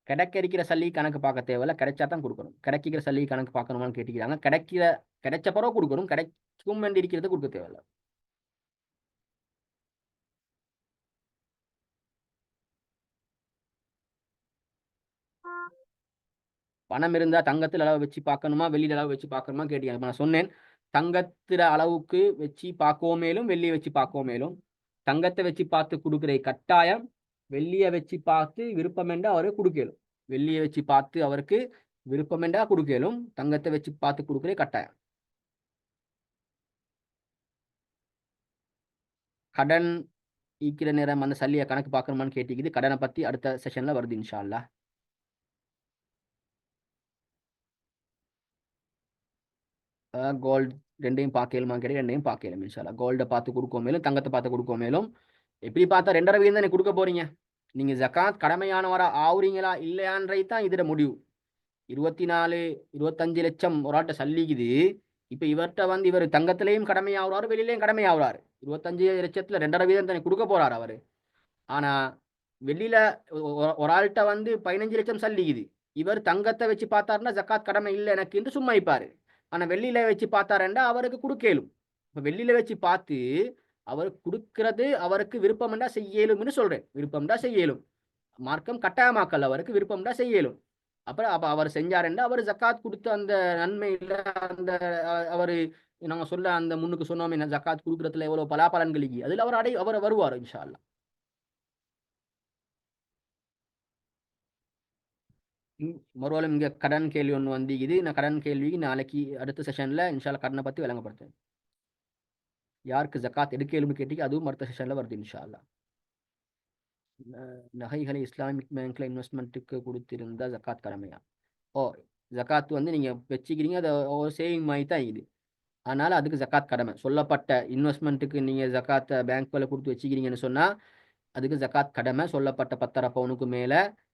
கிடைக்கிற சல்லி கணக்கு பார்க்க தேவையில்ல, கிடைச்சா தான் கொடுக்கணும். கிடைக்கிற சல்லி கணக்கு பார்க்கணுமான்னு கேட்டுக்கிறாங்க. கிடைச்ச பிறகு கொடுக்கணும், கிடைக்கும் வேண்டி இருக்கிறது கொடுக்க தேவையில்ல. பணம் இருந்தா தங்கத்தில் அளவு வச்சு பார்க்கணுமா, வெள்ளியில் அளவு வச்சு பார்க்கணுமா கேட்டீங்க. நான் சொன்னேன், தங்கத்திர அளவுக்கு வச்சு பார்க்கவும் மேலும், வெள்ளியை வச்சு பார்க்கவும் மேலும். தங்கத்தை வச்சு பார்த்து கொடுக்குற கட்டாயம், வெள்ளியை வச்சு பார்த்து விருப்பம் என்றா அவருக்கு கொடுக்கலும். வெள்ளியை வச்சு பார்த்து அவருக்கு விருப்பம் என்றா கொடுக்கலும், தங்கத்தை வச்சு பார்த்து கொடுக்குற கட்டாயம். கடன் ஈக்கிற நேரம் அந்த சல்லியை கணக்கு பார்க்கணுமான்னு கேட்டிக்குது. கடனை பத்தி அடுத்த செஷன்ல வருது இன்ஷா அல்லாஹ். கோல்டு ரெண்டையும் பார்க்கலுமா கேட்டு ரெண்டையும் பார்க்கலும் இன்ஷா அல்லாஹ். கோல்டை பார்த்து கொடுக்க மேலும், தங்கத்தை பார்த்து கொடுக்க மேலும். எப்படி பார்த்தா 2.5% தான் கொடுக்க போறீங்க. நீங்க ஜக்காத் கடமையானவரா ஆவுறீங்களா இல்லையான்றது தான் இதுல முடிவு. 24 25 லட்சம் ஒரு ஆட்ட சல்லிக்குது. இப்ப இவர்கிட்ட வந்து இவர் தங்கத்திலையும் கடமையாகிறாரு, வெளியிலையும் கடமையாகிறாரு. 25 லட்சத்துல 2.5% தானே கொடுக்க போறாரு அவரு. ஆனா வெளியில ஒரு ஆள்கிட்ட வந்து 15 லட்சம் சல்லிக்குது. இவர் தங்கத்தை வச்சு பார்த்தாருன்னா ஜக்காத் கடமை இல்லை எனக்கு என்று சும்மா இருப்பாரு. ஆனா வெள்ளியில வச்சு பார்த்தாருண்டா அவருக்கு கொடுக்கலும். இப்ப வெள்ளியில வச்சு பார்த்து அவர் கொடுக்கிறது அவருக்கு விருப்பம்டா செய்யலும்னு சொல்றேன். விருப்பம்டா செய்யலும், மார்க்கம் கட்டாயமாக்கல், அவருக்கு விருப்பம்டா செய்யலும். அப்புறம் அப்ப அவர் செஞ்சாருண்டா அவர் ஜக்காத் கொடுத்த அந்த நன்மையில அந்த அவரு நாங்க சொல்ல அந்த முன்னுக்கு சொன்னோமே ஜக்காத் கொடுக்கறதுல எவ்வளவு பலாபலன்கள் அதுல அவர் அவர் வருவார் இன்ஷா அல்லாஹ். மறுவாலும் இங்க கடன் கேள்வி ஒன்று வந்து இது. நான் கடன் கேள்வி நாளைக்கு அடுத்த செஷன்ல இன்ஷால்லா கடனை பத்தி விளங்கப்படுத்தேன். யாருக்கு ஜக்காத் எடுக்கலும்னு கேட்டீங்க, அதுவும் அடுத்த செஷன்ல வருது இன்ஷா அல்லாஹ். நகைகளை இஸ்லாமிக் பேங்க்ல இன்வெஸ்ட்மெண்ட்டுக்கு கொடுத்திருந்தா ஜக்காத் கடமையா? ஓ, ஜக்காத் வந்து நீங்க வச்சுக்கிறீங்க, அதை ஒரு சேவிங் மாதிரி தான் இது. அதனால அதுக்கு ஜக்காத் கடமை. சொல்லப்பட்ட இன்வெஸ்ட்மெண்ட்டுக்கு நீங்க ஜக்காத்தை பேங்க்ல கொடுத்து வச்சுக்கிறீங்கன்னு சொன்னா அதுக்கு ஜக்காத் கடமை. சொல்லப்பட்ட 10.5 பவுனுக்கு மேல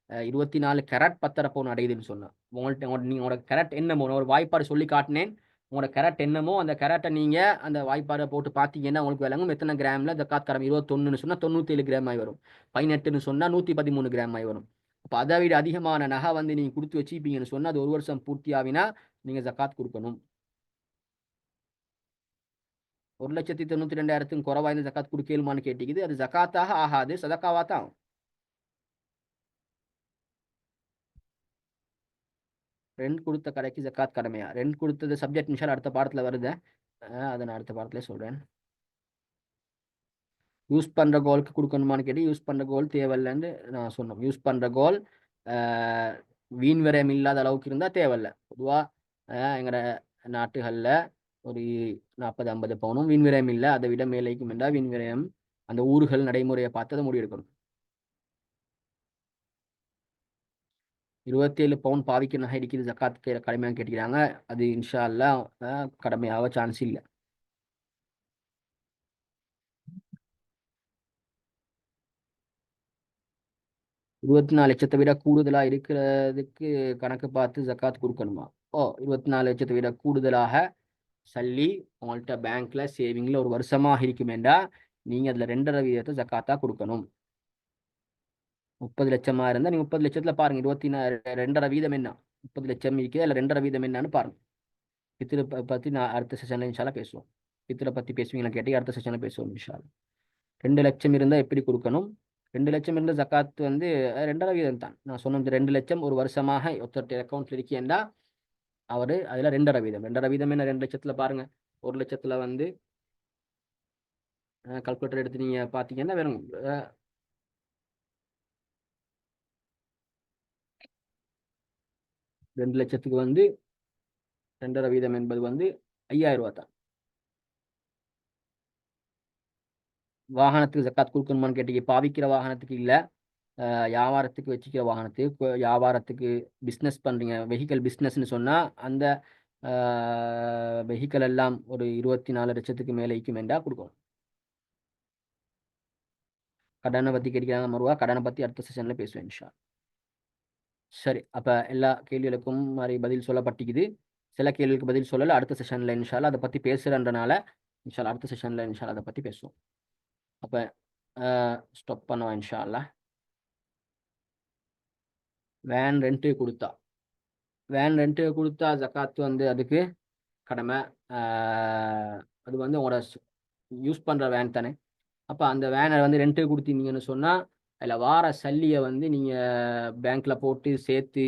24 கேரட் 10.5 பவுன் அடையுதுன்னு சொன்னா, உங்களோட கேரட் என்னமோ ஒரு வாய்ப்பாடு சொல்லி காட்டினேன். உங்களோட கேரட் என்னமோ அந்த கேரட்டை நீங்க அந்த வாய்ப்பாடை போட்டு பார்த்தீங்கன்னா உங்களுக்கு விளங்கும் எத்தனை கிராம்ல ஜக்காத் கடமை. 21ன்னு சொன்னா 97 கிராம் ஆகி வரும். 18ன்னு சொன்னா 113 கிராம் ஆகி வரும். அப்போ அதை விட அதிகமான நகை வந்து நீங்க கொடுத்து வச்சுப்பீங்கன்னு சொன்னா அது 1 வருஷம் பூர்த்தி ஆகினா நீங்க ஜக்காத் கொடுக்கணும். 1,92,000 குறைவா இந்த ஜக்காத் கொடுக்கலுமான்னு கேட்டீங்க. அது ஜக்காத்தாக ஆகாது, சதக்காவா தான். ரெண்ட் கொடுத்த கடைக்கு ஜக்காத் கடமையா? ரெண்ட் கொடுத்தது சப்ஜெக்ட் இன்ஷா அடுத்த பாடத்துல வருது. அதை நான் அடுத்த பாடத்துல சொல்றேன். யூஸ் பண்ற கோலுக்கு கொடுக்கணுமான்னு கேட்டு யூஸ் பண்ற கோல் தேவையில்லைன்னு நான் சொன்னோம். யூஸ் பண்ற கோல் வீண் விரயம் இல்லாத அளவுக்கு இருந்தா தேவையில்லை. பொதுவா எங்கட நாட்டுகள்ல ஒரு 40-50 பவுனும் வீண் விரயம் இல்லை. அதை விட மேலேக்கும் என்றா வீண் விரயம். அந்த ஊர்கள் நடைமுறையை பார்த்து அதை முடிவெடுக்கணும். 27 பவுன் பாவிக்க நகை இருக்குது ஜக்காத் கடமையாக கேட்டுக்கிறாங்க. அது இன்ஷா அல்லாஹ் கடமையாக சான்ஸ் இல்லை. 24 லட்சத்தை விட கூடுதலா இருக்கிறதுக்கு கணக்கு பார்த்து ஜக்காத் கொடுக்கணுமா? ஓ, 24 லட்சத்தை விட கூடுதலாக சல்லி உங்கள்கிட்ட பேங்க்ல சேவிங்ல ஒரு வருஷமாக இருக்குமேண்டா நீங்க அதுல 2.5% ஜக்காத்தா கொடுக்கணும். 30 லட்சமா இருந்தா நீங்க 30 லட்சத்துல பாருங்க 2.5% என்ன, 30 லட்சம் இருக்குது அதுல 2.5% என்னன்னு பாருங்க. பித்திர பத்தி நான் அடுத்த செஷன்ல இன்ஷால்லா பேசுவோம். பித்திர பத்தி பேசுவீங்களா கேட்டி அடுத்த செஷன்ல பேசுவோம் இன்ஷால்லா. 2 லட்சம் இருந்தா எப்படி கொடுக்கணும்? 2 லட்சம் இருந்த ஜக்காத் வந்து 2.5% தான். நான் சொன்ன 2 லட்சம் ஒரு வருஷமாக ஒருத்தர் அக்கௌண்ட்ல இருக்கேன்டா அவரு அதுல 2.5%. 2.5% என்ன 2 லட்சத்துல பாருங்க. 1 லட்சத்துல வந்து கல்குலேட்டர் எடுத்து நீங்க பாத்தீங்கன்னா வெறும் 2 லட்சத்துக்கு வந்து 2.5% என்பது வந்து 5,000 ரூபாய் தான். வாகனத்துக்கு ஜக்காத் கொடுக்கணுமான்னு கேட்டீங்க. பாவிக்கிற வாகனத்துக்கு இல்ல, வியாபாரத்துக்கு வச்சுக்கிற வாகனத்துக்கு வியாபாரத்துக்கு பிஸ்னஸ் பண்ணுறீங்க வெஹிக்கல் பிஸ்னஸ்ன்னு சொன்னால் அந்த வெஹிக்கல் எல்லாம் ஒரு 24 லட்சத்துக்கு மேலே வேண்டா கொடுக்கணும். கடனை பற்றி கேட்கிறாங்க மறுவா, கடனை பற்றி அடுத்த செஷனில் பேசுவேன் இன்ஷா. சரி, அப்போ எல்லா கேள்விகளுக்கும் மாதிரி பதில் சொல்லப்பட்டிக்குது. சில கேள்விகளுக்கு பதில் சொல்லலை. அடுத்த செஷனில் இன்ஷால்லா அதை பற்றி பேசுகிறன்றனால இன்ஷால்லா அடுத்த செஷனில் இன்ஷால்லா அதை பற்றி பேசுவோம். அப்போ ஸ்டாப் பண்ணுவோம் இன்ஷால்லா. வேன் ரெண்ட்டு கொடுத்தா ஜக்காத்து வந்து அதுக்கு கடமை. அது வந்து உங்களோட யூஸ் பண்ணுற வேன் தானே. அப்போ அந்த வேனை வந்து ரெண்ட்டுக்கு கொடுத்தீங்கன்னு சொன்னால் அதில் வார சல்லியை வந்து நீங்கள் பேங்க்கில் போட்டு சேர்த்து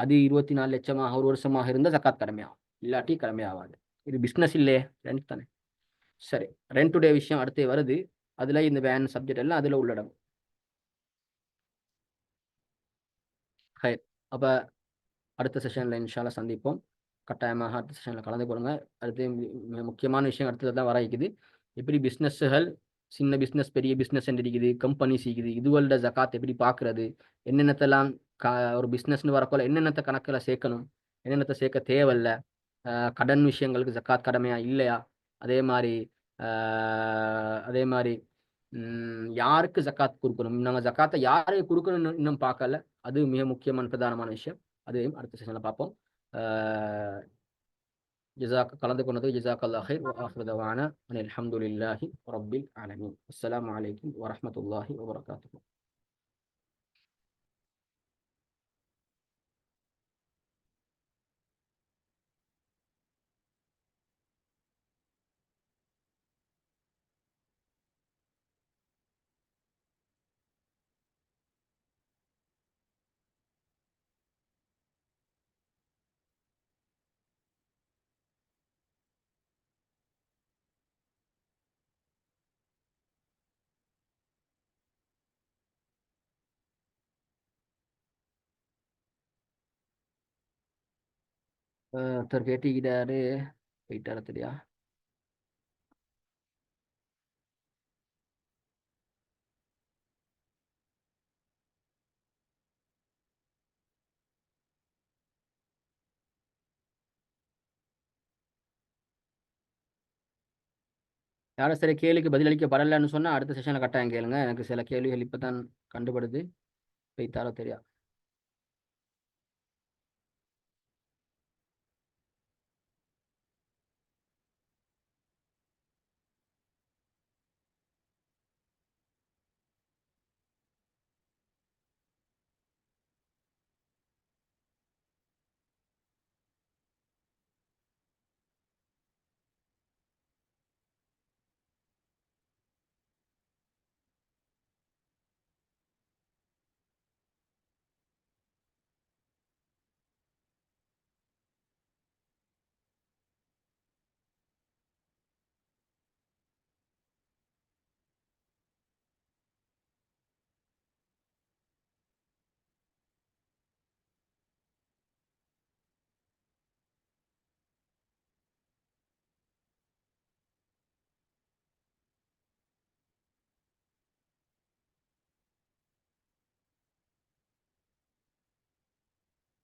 அது 24 லட்சமாக ஒரு வருஷமாக இருந்தால் ஜக்காத் கடமையாகும். இல்லாட்டி கடமையாகாது. இது பிஸ்னஸ் இல்லையே, ரெண்ட் தானே. சரி, ரெண்ட்டுடைய விஷயம் அடுத்து வருது. அதில் இந்த வேன் சப்ஜெக்ட் எல்லாம் அதில் உள்ளடங்கும். ஹை, அப்போ அடுத்த செஷனில் இன்ஷால்லா சந்திப்போம். கட்டாயமாக அடுத்த செஷனில் கலந்து கொள்ளுங்க. அடுத்து முக்கியமான விஷயம் அடுத்தது தான் வர இருக்குது. எப்படி பிஸ்னஸ்ஸுகள் சின்ன பிஸ்னஸ் பெரிய பிஸ்னஸ் இருக்குது, கம்பெனிஸ் இருக்குது, இதுவல்ட ஜக்காத் எப்படி பார்க்குறது, என்னென்னத்தெல்லாம் ஒரு பிஸ்னஸ்னு வரப்போல என்னென்னத்தை கணக்கில் சேர்க்கணும், என்னென்னத்தை சேர்க்க தேவையில்ல, கடன் விஷயங்களுக்கு ஜக்காத் கடமையா இல்லையா, அதே மாதிரி யாருக்கு ஜக்காத் கொடுக்கணும், நாங்கள் ஜக்காத்தை யாருக்கு கொடுக்கணும்னு இன்னும் பார்க்கல. அது மிக முக்கியமான பிரதானமான விஷயம். அதையும் அடுத்த செஷனில் பார்ப்போம். கலந்து கொண்டது ஜஸாக்கல்லாஹ் கைர். வ ஆகிரு தவானா அனில் ஹம்துலில்லாஹி ரப்பில் ஆலமீன். அஸ்ஸலாமு அலைக்கும் வரஹ்மத்துல்லாஹி வபரகாத்துஹு. ஒருத்தர் கேட்டிக்கிட்டாரு, போயிட்டாரு தெரியா. யாரும் சில கேள்விக்கு பதிலளிக்கப்படலைன்னு சொன்னால் அடுத்த செஷனில் கட்டாயம் கேளுங்க. எனக்கு சில கேள்விகள் இப்போ தான் கண்டுபடுது. போய்த்தாரோ தெரியா.